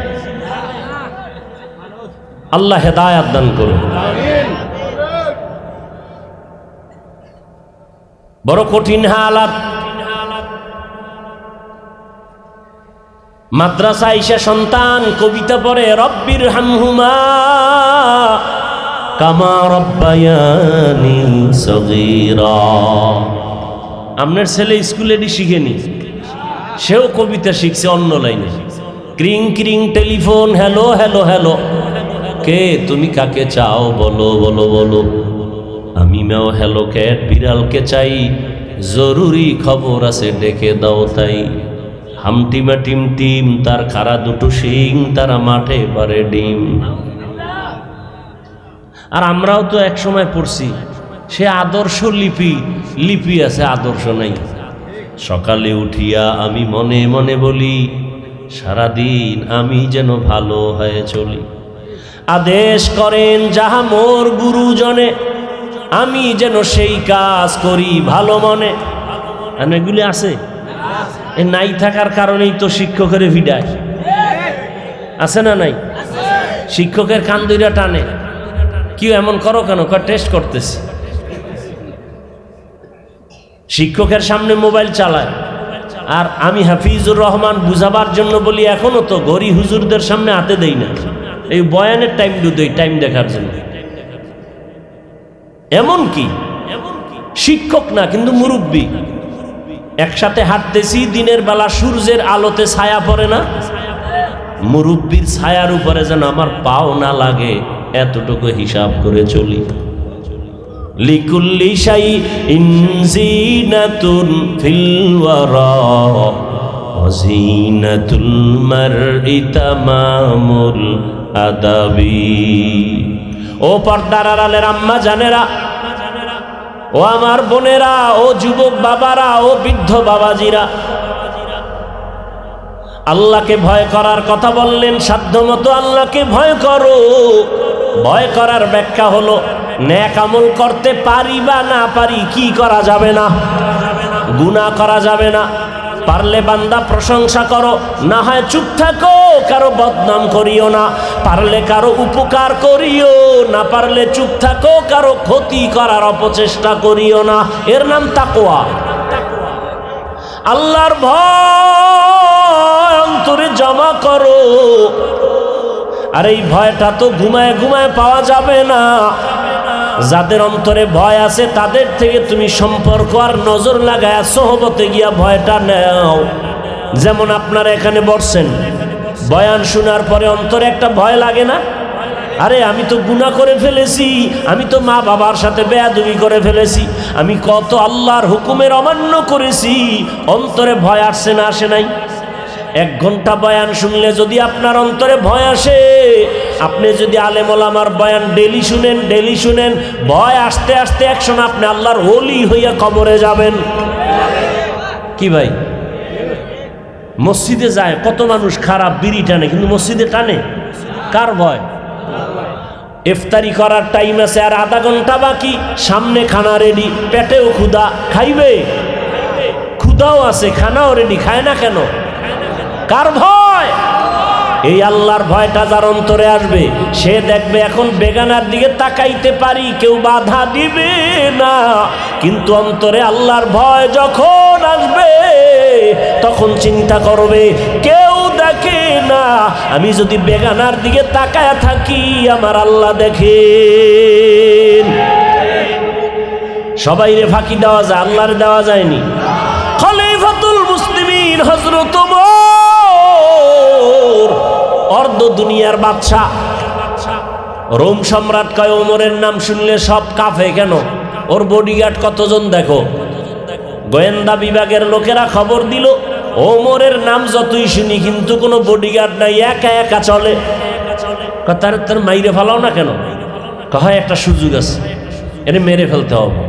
আল্লাহ হেদায়াত দান করুন। বড় কঠিন হালাত। মাদ্রাসা আইসা সন্তান কবিতা পড়ে, রব্বির হামহুমা কামা রব্বায়ানি সগীরা। আপনার ছেলে স্কুলে শিখেনি, সেও কবিতা শিখছে অন্য লাইনে। ক্রিং ক্রিং টেলিফোন, হ্যালো হ্যালো হ্যালো, কে তুমি কাকে চাও বলো বলো বলো। আমি মেও হ্যালো ক্যাট, বিড়ালকে চাই, জরুরি খবর আছে ডেকে দাও তাই। হামটিমা টিম টিম, তার খাড়া দুটো শিং, তারা মাঠে পারে ডিম। আর আমরাও তো এক সময় পড়ছি, সে আদর্শ লিপি, লিপি আছে আদর্শ নাই। সকালে উঠিয়া আমি মনে মনে বলি, সারাদিন আমি যেন ভালো হয়ে চলি। আদেশ করেন যাহা মোর গুরুজনে, আমি যেন সেই কাজ করি ভালো মনে। এগুলি আছে, এ নাই থাকার কারণেই তো শিক্ষকের ভিড়ায়। আছে না নাই? শিক্ষকের কান দুইটা টানে, কি এমন করো কেন? টেস্ট করতেছি। শিক্ষকের সামনে মোবাইল চালায়, আর আমি হাফিজুর রহমান বুঝাবার জন্য বলি, এখনো তো গরি হুজুরদের সামনে হাতে দেই না, এই বয়ানের টাইম দেই, টাইম দেখার জন্য। এমন কি শিক্ষক না কিন্তু মুরব্বী, একসাথে হাঁটতেছি, দিনের বেলা সূর্যের আলোতে ছায়া পড়ে না, মুরব্বীর ছায়ার উপরে যেন আমার পাও না লাগে, এতটুকু হিসাব করে চলি। লিকুল্লি শাইইন জিনাতুন ফিল ওয়ারা ওয়া জিনাতুল মারই তামামুল আদাবি। ও পর্দার আড়ালের আম্মা জানেরা, ও আমার বোনেরা, ও যুবক বাবারা, ও বৃদ্ধ বাবাজিরা, আল্লাহকে ভয় করার কথা বললেন। সাধ্যমতো আল্লাহকে ভয় করো। ভয় করার ব্যাখ্যা হলো, নেক আমল করতে পারি বা না পারি, কি করা যাবে না? গুনাহ করা যাবে না। পারলে বান্দা প্রশংসা করো, না হয় চুপ থাকো, কারো বদনাম করিও না। পারলে কারো উপকার করিও, না পারলে চুপ থাকো, কারো ক্ষতি করার অপচেষ্টা করিও না। এর নাম তাকওয়া। আল্লাহর ভয় অন্তরে জমা করো। আর এই ভয়টা তো ঘুমায় ঘুমায় পাওয়া যাবে না। যাদের অন্তরে ভয় আছে তাদের থেকে তুমি সম্পর্ক আর নজর লাগায় সোহবতে গিয়া ভয়টা নাও। যেমন আপনারা এখানে বসছেন, বয়ান শোনার পরে অন্তরে একটা ভয় লাগে না? আরে আমি তো গুনাহ করে ফেলেছি, আমি তো মা বাবার সাথে বেয়াদবি করে ফেলেছি, আমি কত আল্লাহর হুকুমের অমান্য করেছি। অন্তরে ভয় আসছে না আসে নাই? 1 ঘন্টা বয়ান শুনলে যদি আপনার অন্তরে ভয় আসে, আপনি যদি আলেম ওলামার বয়ান ডেলি শুনেন, ভয় আসতে আসতে একসময় আপনি আল্লাহর ওলি হইয়া কবরে যাবেন। কি ভাই? মসজিদে যায় কত মানুষ খারাপ বিড়ি টানে, কিন্তু মসজিদে টানে কার ভয়? ইফতারি করার টাইম আছে, আর আধা ঘন্টা বাকি, সামনে খানা রেডি, পেটেও ক্ষুধা, খাইবে, ক্ষুধাও আছে, খানাও রেডি, খায় না কেন? কার ভয়? এই আল্লাহর ভয়টা যার অন্তরে আসবে, সে দেখবে এখন বেগানার দিকে তাকাইতে পারি, কেউ বাধা দিবে না। কিন্তু অন্তরে আল্লাহর ভয় যখন আসবে, তখন চিন্তা করবে কেউ দেখে না, আমি যদি বেগানার দিকে তাকায় থাকি আমার আল্লাহ দেখেন। সবাইরে ফাঁকি দেওয়া যায়, আল্লাহরে দেওয়া যায়নি। খলিফাতুল মুসলিমিন হযরত অর্ধ দুনিয়ার বাদশা, রোম সম্রাট কয় ওমরের নাম শুনলে সব কাঁপে কেন? ওর বডিগার্ড কতজন দেখো। গোয়েন্দা বিভাগের লোকেরা খবর দিল, ওমরের নাম যতই শুনি কিন্তু কোনো বডিগার্ড নাই, একা একা চলে। তার মাইরে ফেলাও না কেন? হয় একটা সুযোগ আছে, এর মেরে ফেলতে হবে।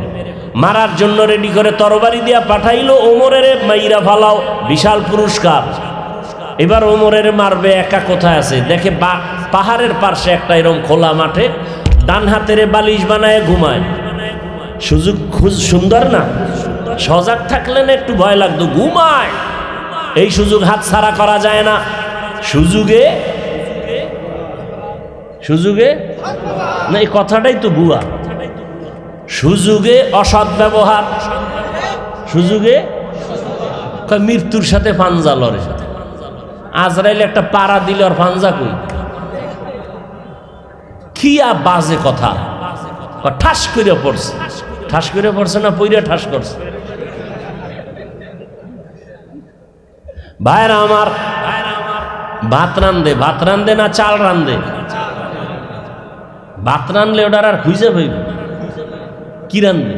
মারার জন্য রেডি করে তরবারি দিয়া পাঠাইলো, ওমরের মাইরা ফালাও, বিশাল পুরস্কার। এবার ওমরের মারবে, একা কোথায় আছে দেখে, পাহাড়ের পার্শ্বে একটা এরকম খোলা মাঠে, ডান হাতের বালিশ বানায় ঘুমায়। সুযোগ সুন্দর না? সজাগ থাকলে না একটু ভয় লাগতো, ঘুমায়। এই সুযোগ হাত ছাড়া করা যায় না। সুযোগে না, এই কথাটাই তো ভুয়া। সুযোগে অসৎ ব্যবহার, সুযোগে মৃত্যুর সাথে পাঞ্জা লড়ে। আজরাইল একটা পাড়া দিল আর পাঞ্জা কই, কি বাজে কথা। ঠাস করে পড়ছে, ঠাস করে পড়ছে না পইরা ঠাস করছে। ভাইরা আমার, ভাত রান্ধে না চাল রান্ধে? ভাত রান্ধলে ওটার আর খুঁজে পাইবে, কি রান্ধে?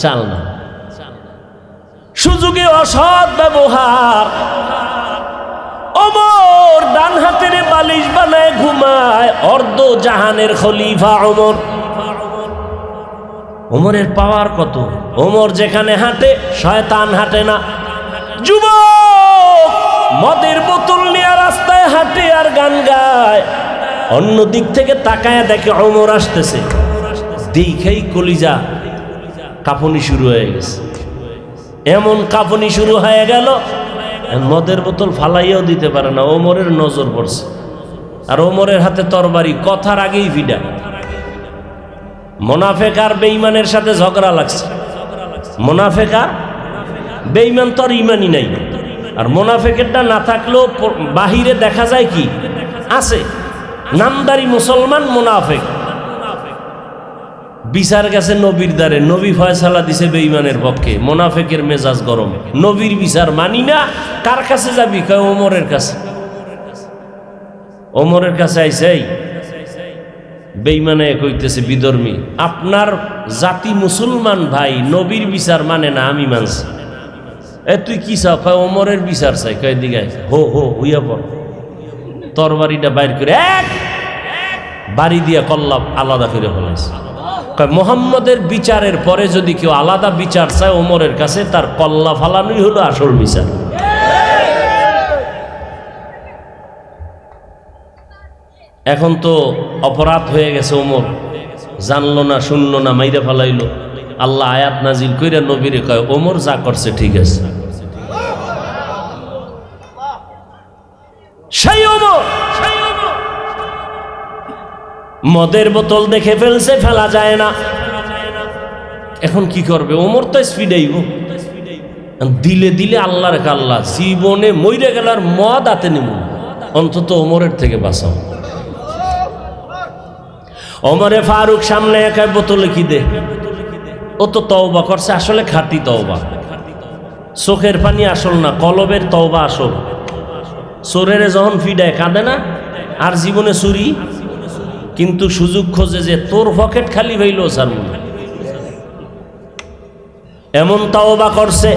চাল না। সুযোগে অসৎ ব্যবহার। ওমর ডান হাতের বালিশ বানায় ঘুমায়, অর্ধ জাহানের খলিফা ওমর। ওমরের পাওয়ার কত! ওমর যেখানে হাঁটে শয়তান হাঁটে না। যুবক মদের বোতল নিয়ে রাস্তায় হাঁটে আর গান গায়, অন্য দিক থেকে তাকায় দেখে ওমর আসতেছে, দেখেই কলিজা কাঁপুনি শুরু হয়ে গেছে। এমন কাঁপুনি শুরু হয়ে গেল, মদের বোতল ফালাইয়াও দিতে পারে না। ওমরের নজর পড়ছে, আর ওমরের হাতে তরবারি, কথার আগেই ভিডা। মোনাফেক আর বেঈমানের সাথে ঝগড়া লাগছে। মোনাফেক আর বেঈমান তো আর ইমানই নাই, আর মোনাফেকেরটা না থাকলেও বাহিরে দেখা যায় কি আছে, নামদারি মুসলমান মোনাফেক। বিচার গেছে নবীর দ্বারে, নবী ফয়সালা দিছে বেঈমানের পক্ষে, মোনাফেকের মেজাজ গরম। নবীর বিচার মানি না, কার কাছে যাবি? কয় ওমরের কাছে। ওমরের কাছে আইছে, বেঈমানে কইতেছে বিধর্মী, আপনার জাতি মুসলমান ভাই নবীর বিচার মানে না, আমি মানছি। তুই কি চাও? কয় ওমরের বিচার চাই। কয় দিকে হো হো হইয়া পড়। তরবারিটা বাইর করে এক বাড়ি দিয়া কল্লা আলাদা করে ফেলাইছে। কয় মোহাম্মদের বিচারের পরে যদি কেউ আলাদা বিচার চায় ওমরের কাছে, তার কল্লা ফালানোই হলো আসল বিচার। এখন তো অপরাধ হয়ে গেছে, ওমর জানলো না, শুনলো না, মাইরা ফালাইলো। আল্লাহ আয়াত নাজিল কইরা নবীরে কয় ওমর যা করছে ঠিক আছে। সেই ওমর মদের বোতল দেখে ফেলছে, ফেলা যায় না। এখন কি করবে? ওমর তো স্পিডাইব, দিলে দিলে আল্লাহর কাল্লা, জীবনে মইরে গেলার মদ হাতে নিব, অন্তত ওমরের থেকে বাঁচাও। ওমরে ফারুক সামনে একা বোতলে কি দে, ও তো তওবা করছে, আসলে খাঁটি তওবা, চোখের পানি আসল না, কলবের তওবা আসল। চোরের যখন ফিডায় কাঁদে না, আর জীবনে চুরি, কিন্তু সুযোগ খোঁজে যে তোর পকেট খালি হইল স্যার, এমন তওবা করছে।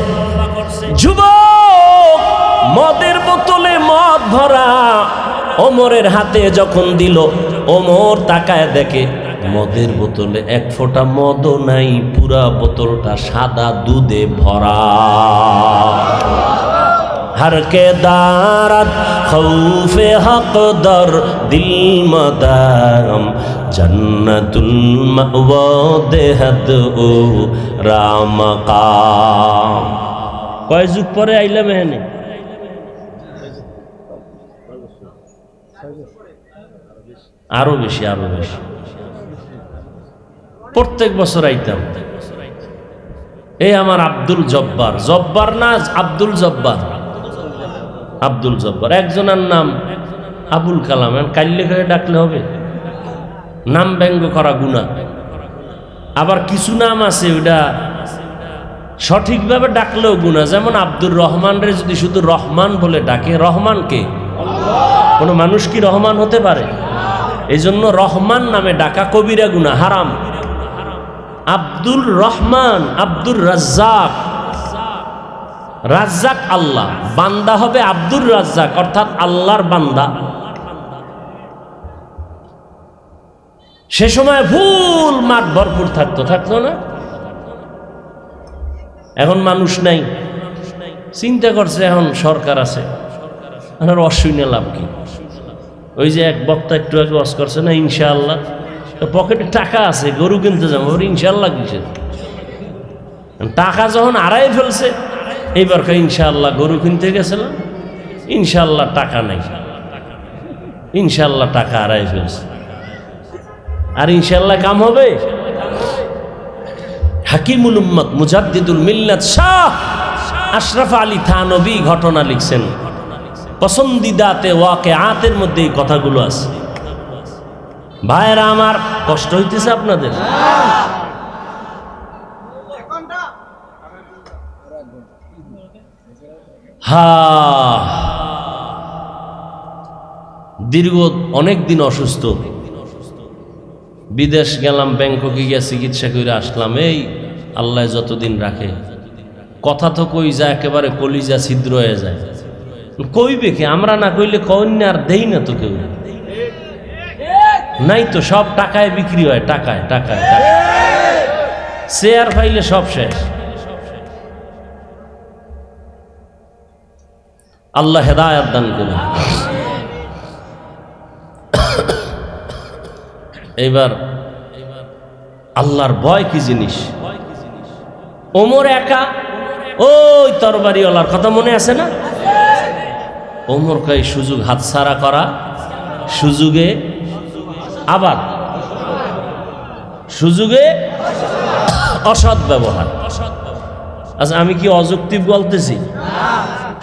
যুবক মদের বোতলে মদ ভরা ওমরের হাতে যখন দিল, ওমর তাকায় দেখে মদের বোতলে এক ফোঁটা মদও নাই, পুরা বোতলটা সাদা দুধে ভরা। হরকে দারাত খৌফে হক দর দিল মদাম জন্নতুল মাওয়া দেহদ ও রামকাম। কয় যুগ পরে আইলাম এখানে? আরো বেশি, আরো বেশি। প্রত্যেক বছর আইতাম। এই আমার আব্দুল জব্বার, জব্বার না আব্দুল জব্বার, আব্দুল জব্বার। একজনের নাম আবুল কালাম, কাল্লে করে ডাকলে হবে? নাম ব্যঙ্গ করা গুনাহ। আবার কিছু নাম আছে ওটা সঠিকভাবে ডাকলেও গুনাহ, যেমন আব্দুর রহমান রে যদি শুধু রহমান বলে ডাকে, রহমান কে? কোনো মানুষ কি রহমান হতে পারে? এই জন্য রহমান নামে ডাকা কবিরা গুনাহ, হারাম। আব্দুল রহমান, আব্দুর রাজ্জাক, রাজ্জাক আল্লাহ, বান্দা হবে আব্দুর রাজ্জাক, অর্থাৎ আল্লাহর বান্দা। সে সময় ফুল মাঠ ভরপুর থাকতো না? এখন মানুষ নাই, চিন্তা করছে এখন সরকার আছে, আর অশুনে লাভ কি? ওই যে এক বক্তা একটু আগে ওয়াজ করছে না, ইনশাআল্লাহ, পকেটে টাকা আছে, গরু কিনতে যাবো, ইনশাআল্লাহ কিসের? টাকা যখন হারাই ফেলছে, এইবার ইনশাআল্লাহ গরু কিনতে গেছিলাম, ইনশাআল্লাহ টাকা নাই, ইনশাআল্লাহ টাকা হারাই ফেলছে। আর ইনশাআল্লাহ কাম হবে। হাকিমুল উম্মত মুজাদ্দিদুল মিল্লাত শাহ আশরাফ আলী থানভী ঘটনা লিখছেন, পসন্দিদাতে ওয়াকিআতের মধ্যে এই কথাগুলো আছে। ভাইরা আমার, কষ্ট হইতেছে আপনাদের? দীর্ঘ অনেক দিন অসুস্থ, বিদেশ গেলাম, ব্যাংককে গিয়ে চিকিৎসা করে আসলাম। এই আল্লাহ যতদিন রাখে, কথা তো কই যায় একেবারে কলিজা ছিদ্র হয়ে যায়। কইবে কে? আমরা না কইলে কন্যা আর দেই না তো কেউ, নাই তো, সব টাকায় বিক্রি হয়, টাকায় টাকায় টাকায়, শেয়ার পাইলে সব শেষ। আল্লাহ হেদায়েত দান করুন। এইবার আল্লাহর ভয় কি জিনিস? ওমর একা, ওই তরবারিওয়ালার কথা মনে আছে না? ওমর কয় সুযোগ হাতছাড়া করা, সুযোগে আবার সুযোগে অসৎ ব্যবহার। আচ্ছা, আমি কি অযৌক্তিক বলতেছি?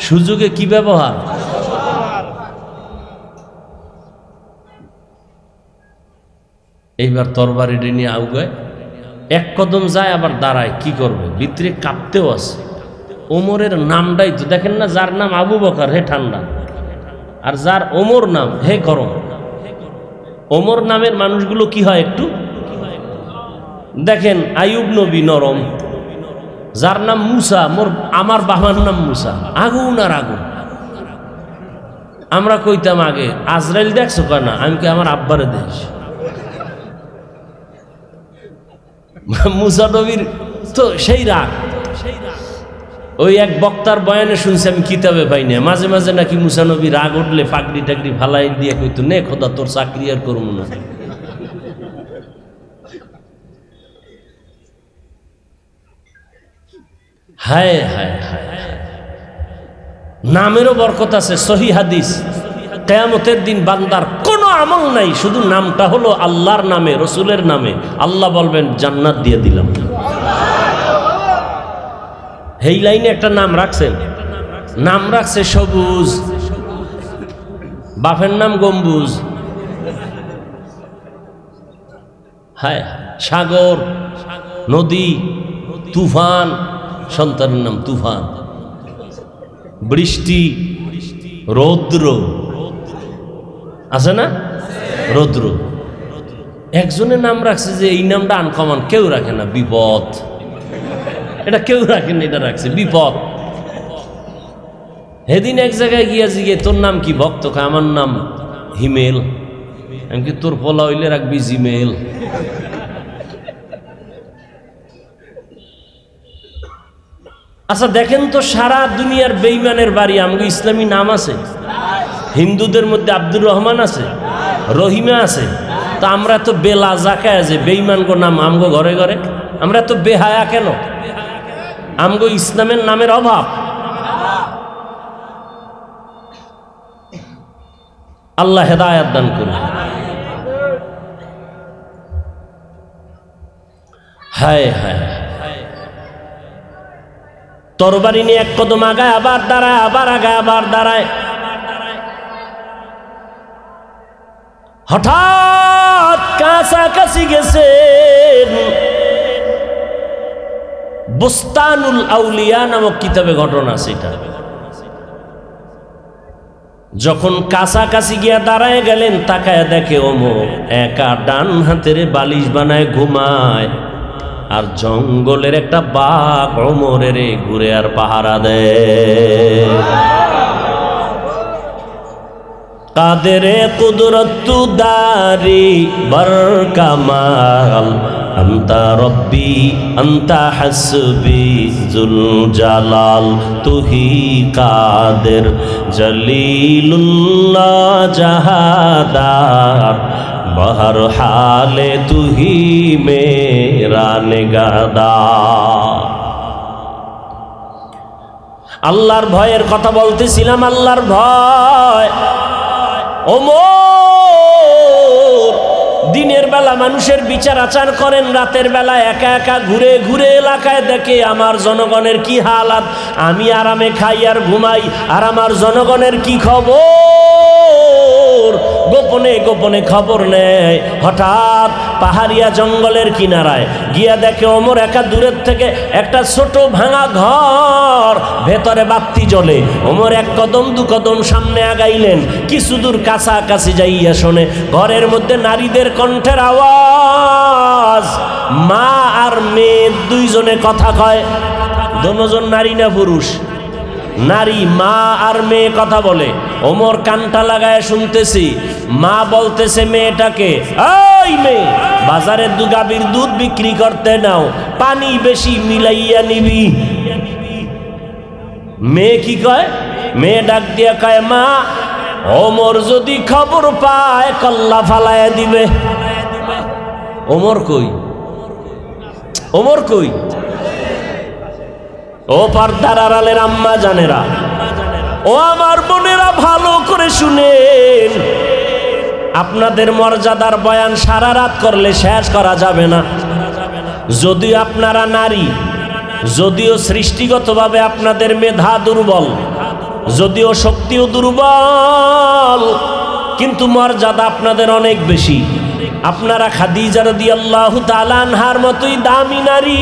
সুযোগে কি ব্যবহার? এইবার তরবারিটা নিয়ে আউগায়, এক কদম যায় আবার দাঁড়ায়, কি করবে? ভিতরে কাঁপতেও আছে। ওমরের নামটাই তো দেখেন না, যার নাম আবু বকর হে ঠান্ডা, আর যার ওমর নাম হে গরম। ওমর নামের মানুষগুলো কি হয় একটু দেখেন, আইয়ুব নবী নরম, যার নাম মুসা, আমার বাবার নাম মুসা, আগুন আর আগুন। আমরা কইতাম আগে, আজরাইল দেখছো কেনা? আমি কি আমার আব্বারে দেশ। মুসা নবীর তো সেই রাগ। ওই এক বক্তার বয়ানে শুনছি, আমি কিতাবে পাই না, মাঝে মাঝে নাকি মুসা নবী রাগ উঠলে পাগড়ি টাগড়ি ফালাই দিয়ে কইতো, নে খোদা তোর চাকরি আর করবো না। হায় হায় হায়, নামেরও বরকত আছে। সহিহ হাদিস, কিয়ামতের দিন বান্দার কোনো আমল নাই, শুধু নামটা হলো আল্লাহর নামে, রসুলের নামে, আল্লাহ বলবেন জান্নাত দিয়ে দিলাম। এই লাইনে একটা নাম রাখছেন, নাম রাখছে সবুজ, বাপের নাম গম্বুজ। হায়, সাগর, নদী, তুফান, সন্তানের নাম তুফান, বৃষ্টি, রৌদ্র আছে না, রৌদ্র। একজনের নাম রাখছে যে এই নামটা আনকমন, কেউ রাখে না, বিপদ। এটা কেউ রাখে না, এটা রাখছে বিপদ। সেদিন এক জায়গায় গিয়া জিগে, তোর নাম কি? ভক্ত কয় আমার নাম হিমেল। আমি কি, তোর পোলা হইলে রাখবি জিমেল। আচ্ছা দেখেন তো, সারা দুনিয়ার বেঈমানের বাড়ি আমগো ইসলামী নাম আছে। হিন্দুদের মধ্যে আব্দুর রহমান আছে, রহিমা আছে। তা আমরা তো বেলা জাকায় যে বেঈমান গো নাম আমগো ঘরে ঘরে, আমরা তো বেহায়া কেন? আমগো ইসলামের নামের অভাব। আল্লাহ হেদায়েত দান করুন। হায় হায়, তরবারি নিয়ে এক কদম আগায় আবার দাঁড়ায়, আবার আগায় আবার দাঁড়ায়। হঠাৎ কাছাকাছি গেছে, বুস্তানুল আউলিয়া নামক কিতাবে ঘটনা। সেটা যখন কাছাকাছি গিয়া দাঁড়ায় গেলেন, তাকায় দেখে ওমর একা ডান হাতের বালিশ বানায় ঘুমায়, আর জঙ্গলের একটা বাঘ ওমরের ঘুরে আর পাহারা দেয়। কাদেরে কুদরতু দারি বরকামাল, আন্তা রব্বি আন্তা হাসবি জুল জালাল, তুহি কাদের জলিলুল্লাহ জাহাদার, বহর হালে তুহি মেরা নিগাহদার। আল্লাহর ভয়ের কথা বলতেছিলাম, আল্লাহর ভয়। ওমর দিনের বেলা মানুষের বিচার আচার করেন, রাতের বেলা একা একা ঘুরে ঘুরে এলাকায় দেখে আমার জনগণের কি হালাত, আমি আরামে খাই আর ঘুমাই, আর আমার জনগণের কি খবর। গোপনে গোপনে খবর নেয়। হঠাৎ পাহাড়িয়া জঙ্গলের কিনারায় গিয়া দেখে ওমর একা দূরের থেকে একটা ছোট ভাঙা ঘর, ভেতরে বাতি জ্বলে। ওমর এক কদম দু কদম সামনে আগাইলেন, কিছু দূর কাছাকাছি যাইয়া শোনে ঘরের মধ্যে নারীদের কণ্ঠের আওয়াজ। মা আর মেয়ে দুইজনে কথা কয়। দুজন নারী না পুরুষ? নারী। মা আর মেয়ে কথা বলে। ওমর কানটা লাগায় শুনতেছি। মা বলতেছে মেয়েটাকে, এই মেয়ে, বাজারে গাভীর দুধ বিক্রি করতে নাও, পানি বেশি মিলাইয়া নিবি। মেয়ে কি কয়? মেয়ে ডাক দিয়া কয়, মা, ওমর যদি খবর পায় কল্লা ফালাইয়া দিবে। ওমর কই? ওমর কই? ও পর্দার আড়ালের আম্মা জানেরা, ও আমার বোনেরা, ভালো করে শুনেন। আপনাদের মর্যাদার বয়ান সারা রাত করলে শেষ করা যাবে না। যদিও আপনারা নারী, যদিও সৃষ্টিগতভাবে আপনাদের মেধা দুর্বল, যদিও শক্তিও দুর্বল, কিন্তু মর্যাদা আপনাদের অনেক বেশি। আপনারা খাদিজা রাদিয়াল্লাহু তাআলা আনহার মতোই দামি নারী,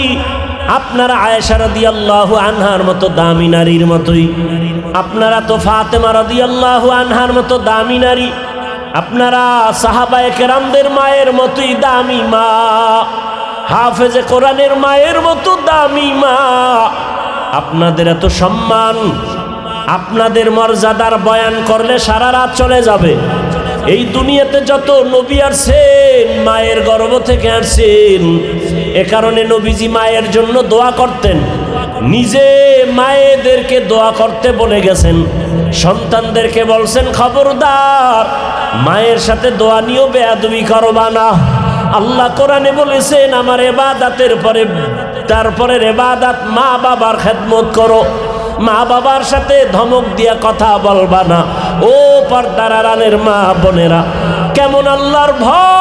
আপনারা আয়েশা রাদিয়াল্লাহু আনহার মতো দামি নারীর মতোই, আপনারা তো ফাতেমা রাদিয়াল্লাহু আনহার মতো দামি নারী, আপনারা সাহাবায়ে কেরামদের মায়ের মতোই দামি মা, হাফেজে কোরআনের মায়ের মতো দামি মা। আপনাদের এত সম্মান, আপনাদের মর্যাদার বয়ান করলে সারা রাত চলে যাবে। এই দুনিয়াতে যত নবী আসছেন মায়ের গর্ভ থেকে আসছেন। এ কারণে নবীজি মায়ের জন্য দোয়া করতেন, নিজে মায়েদেরকে দোয়া করতে বলে গেছেন। সন্তানদেরকে বলছেন, খবরদার মায়ের সাথে দোয়া নিয়েও বেয়াদবি করবা না। আল্লাহ কোরআনে বলেছেন, আমার ইবাদতের পরে তারপরে ইবাদত মা বাবার খেদমত করো, মা বাবার সাথে ধমক দিয়া কথা বলবা না। ও পর্দার আড়ালের মা বোনেরা, কেমন আল্লাহর ভয়!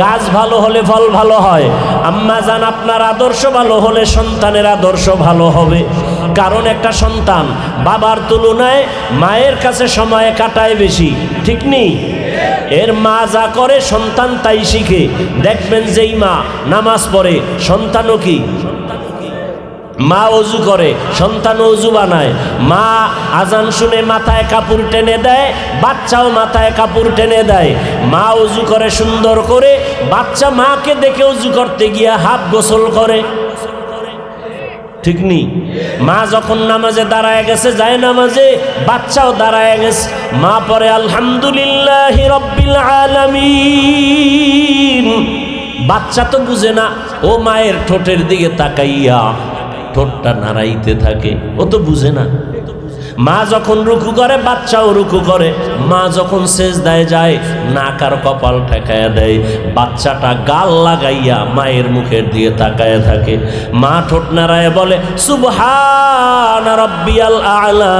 গাছ ভালো হলে ফল ভালো হয়। আম্মা জান, আপনার আদর্শ ভালো হলে সন্তানের আদর্শ ভালো হবে। কারণ একটা সন্তান বাবার তুলনায় মায়ের কাছে সময় কাটায় বেশি, ঠিক নেই? এর মা যা করে সন্তান তাই শিখে। দেখবেন যেই মা নামাজ পড়ে সন্তানও কি? মা অজু করে, সন্তান অজু বানায়। মা আজান শুনে মাথায় কাপড় টেনে দেয়, বাচ্চাও মাথায় কাপড় টেনে দেয়। মা অজু করে সুন্দর করে, বাচ্চা মাকে দেখে অজু করতে গিয়ে হাফ গোসল করে, ঠিক নেই? মা যখন নামাজে দাঁড়ায় গেছে, যায় নামাজে, বাচ্চাও দাঁড়ায় গেছে। মা পড়ে আলহামদুলিল্লাহি রাব্বিল আলামিন। বাচ্চা তো বুঝে না, ও মায়ের ঠোঁটের দিকে তাকাইয়া ঠোঁটটা নাড়াইতে থাকে, ও তো বুঝে না। মা যখন রুকু করে বাচ্চাও রুকু করে, মা যখন সেজদায় যায় নাক আর কপাল ঠেকায়া দেয়, বাচ্চাটা গাল লাগাইয়া মায়ের মুখের দিকে তাকায় থাকে। মা ঠোঁট নাড়ায় বলে সুবহানা রাব্বিয়াল আ'লা,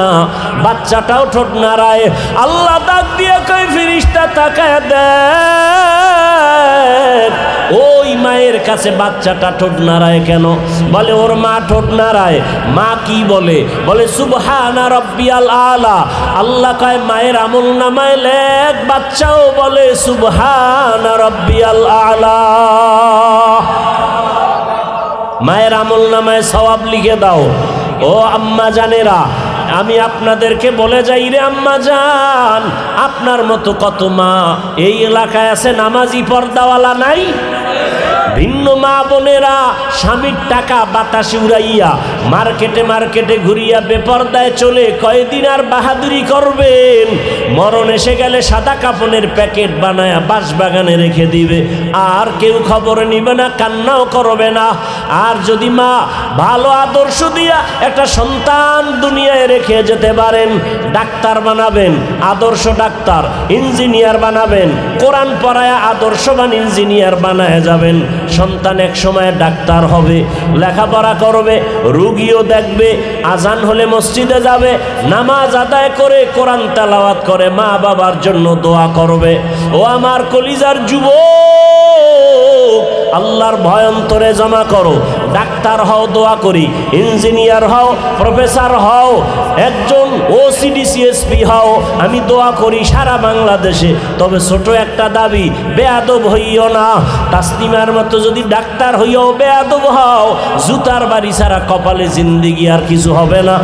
বাচ্চাটাও ঠোঁট নাড়ায়। আল্লাহ ডাক দিয়ে কই, ফেরেশতা তাকায় দেখ, ওই মায়ের কাছে বাচ্চাটা ঠোঁট নাড়ায় কেন? বলে ওর মা ঠোঁট নাড়ায়। মা কি বলে? বলে সুবহানা রাব্বিয়াল আ'লা। আল্লাহ কয় মায়ের আমল নামায় লেখ, বাচ্চাও বলে সুবহানা রাব্বিয়াল আ'লা। মায়ের আমল নামায় সওয়াব লিখে দাও। ও আম্মা জানেরা, আমি আপনাদেরকে বলে যাই রে আম্মা জান, আপনার মতো কত মা এই এলাকায় আছে নামাজি পর্দাওয়ালা নাই? ভিন্ন মা বোনেরা স্বামীর টাকা বাতাসে উড়াইয়া মার্কেটে মার্কেটে ঘুরিয়া বেপরদায় চলে কয়দিন আর বাহাদুরি করবেন? মরণ এসে গেলে সাদা কাফনের প্যাকেট বানায়া বাঁশবাগানে রেখে দিবে, আর কেউ খবর নিবে না, কান্নাও করবে না। আর যদি মা ভালো আদর্শ দিয়া একটা সন্তান দুনিয়ায় রেখে যেতে পারেন, ডাক্তার বানাবেন, আদর্শ ডাক্তার, ইঞ্জিনিয়ার বানাবেন, কোরআন পড়ায়া আদর্শবান ইঞ্জিনিয়ার বানায় যাবেন। সন্তান এক সময় ডাক্তার হবে, লেখাপড়া করবে, রুগীও দেখবে, আজান হলে মসজিদে যাবে, নামাজ আদায় করে কোরআন তেলাওয়াত করে মা বাবার জন্য দোয়া করবে। ও আমার কলিজার যুবক, আল্লাহর ভয় অন্তরে জমা করো। ডাক্তার হও, দোয়া করি। ইঞ্জিনিয়ার হও, প্রফেসর হও, একজন OCD-CSP হও, আমি দোয়া করি সারা বাংলাদেশে। তবে ছোট একটা দাবি, বেয়াদব হইও না। তাসলিমার মতো যদি ডাক্তার হইও বেয়াদব হও, জুতার বাড়ি ছাড়া কপালে জিন্দিগি আর কিছু হবে না।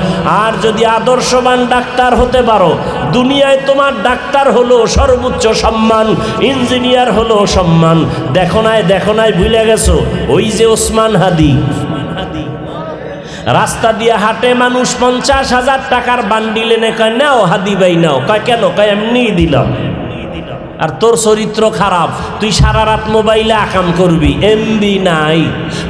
আর যদি আদর্শবান ডাক্তার হতে পারো, দুনিয়ায় তোমার ডাক্তার হলো সর্বোচ্চ সম্মান, ইঞ্জিনিয়ার হলো সম্মান। দেখো নাই ভুলে গেছো ওই যে ওসমান হাদি, রাস্তা দিয়ে হাঁটে, মানুষ 50,000 টাকার বান্ডিল এনে কয় নাও হাদি ভাই নাও, কয় কেন, কয় এমনি দিলাম। আর তোর চরিত্র খারাপ, তুই সারা রাত মোবাইলে আকাম করবি, এমবি নাই।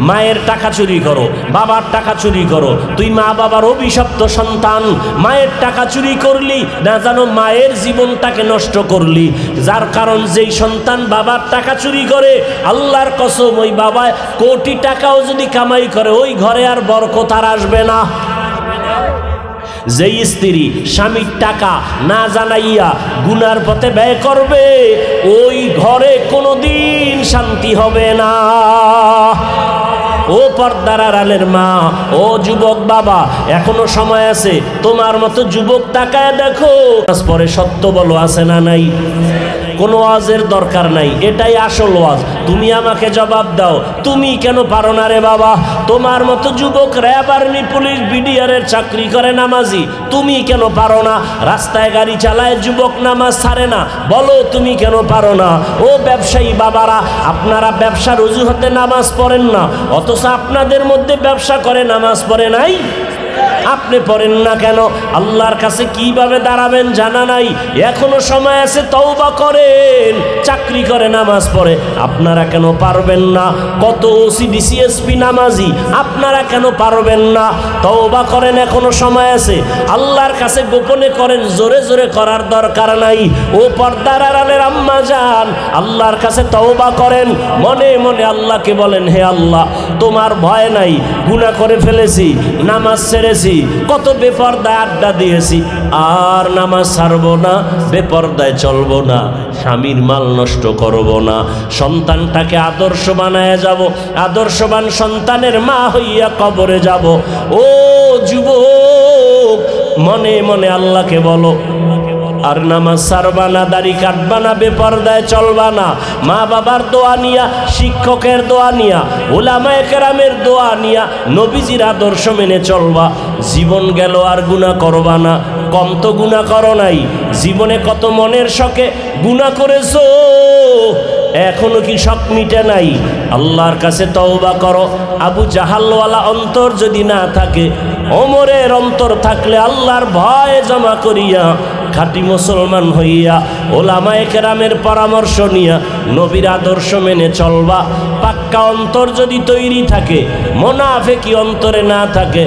মায়ের টাকা চুরি করো, বাবার টাকা চুরি করো, তুই মা বাবার অভিশপ্ত সন্তান। মায়ের টাকা চুরি করলি না জানো, মায়ের জীবনটাকে নষ্ট করলি। যার কারণ যেই সন্তান বাবার টাকা চুরি করে, আল্লাহর কসম ওই বাবা কোটি টাকাও যদি কামাই করে, ওই ঘরে আর বরকত আর আসবে না। যেই স্ত্রী স্বামীর টাকা না জানাইয়া গুনার পথে ব্যয় করবে, ওই ঘরে কোনোদিন শান্তি হবে না। ও পর্দার আড়ালের মা, ও যুবক বাবা, এখনো সময় আছে। তোমার মতো যুবক তাকায় দেখো, পরে সত্য বলো, আছে না নাই? কোনো ওয়াজের দরকার নাই, এটাই আসল ওয়াজ। তুমি আমাকে জবাব দাও, তুমি কেন পারো না রে বাবা? তোমার মতো যুবক র্যাব, আর্মি, পুলিশ, বিডিআরের চাকরি করে নামাজি, তুমি কেন পারো না? রাস্তায় গাড়ি চালায় যুবক, নামাজ ছাড়ে না, বলো তুমি কেন পারো না? ও ব্যবসায়ী বাবারা, আপনারা ব্যবসার অজুহাতে নামাজ পড়েন না, অথচ আপনাদের মধ্যে ব্যবসা করে নামাজ পড়ে নাই। আপনি পড়েন না কেন? আল্লাহর কাছে কিভাবে দাঁড়াবেন জানা নাই। এখনো সময় আছে, তওবা করেন। চাকরি করে নামাজ পড়ে, আপনারা কেন পারবেন না? কত OCD-CSP নামাজি, আপনারা কেন পারবেন না? তওবা করেন, এখনো সময় আছে। আল্লাহর কাছে গোপনে করেন, জোরে জোরে করার দরকার নাই। ও পর্দার আড়ালের আম্মা যান, আল্লাহর কাছে তওবা করেন, মনে মনে আল্লাহকে বলেন, হে আল্লাহ, তোমার ভয় নাই, গুনাহ করে ফেলেছি, নামাজ ছেড়েছি, কত বেপরদায় আড্ডা দিয়েছি, আর নামাজ ছাড়বো না, বেপরদায় চলবো না, স্বামীর মাল নষ্ট করব না, সন্তানটাকে আদর্শ বানায় যাব, আদর্শবান সন্তানের মা হইয়া কবরে যাব। ও যুবক, মনে মনে আল্লাহকে বলো, আর নামাজ ছাড়বা না, দাড়ি কাটবা না, বেপরদায় চলবা না, মা বাবার দোয়া নিয়া, শিক্ষকের দোয়া নিয়া, উলামায়ে কেরামের দোয়া নিয়া, নবীজির আদর্শ মেনে চলবা। জীবন গেল আর গুনাহ করবা না। কম তো গুনাহ করো নাই, জীবনে কত মনের শখে গুনাহ করেছো, এখনো কি শখ মিটে নাই? আল্লাহর কাছে তওবা করো। আবু জাহালওয়ালা অন্তর যদি না থাকে, ওমরের অন্তর থাকলে আল্লাহর ভয় জমা করিয়া, খাঁটি মুসলমান হইয়া, ওলামায়ে কেরামের পরামর্শ নিয়া, নবীর আদর্শ মেনে চলবা। পাক্কা অন্তর যদি তৈরি থাকে, মুনাফিকি অন্তরে না থাকে,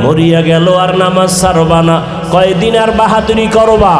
মরিয়া গেল আর নামাজ ছাড়বা না, কয়দিন আর বাহাদুরি করবা?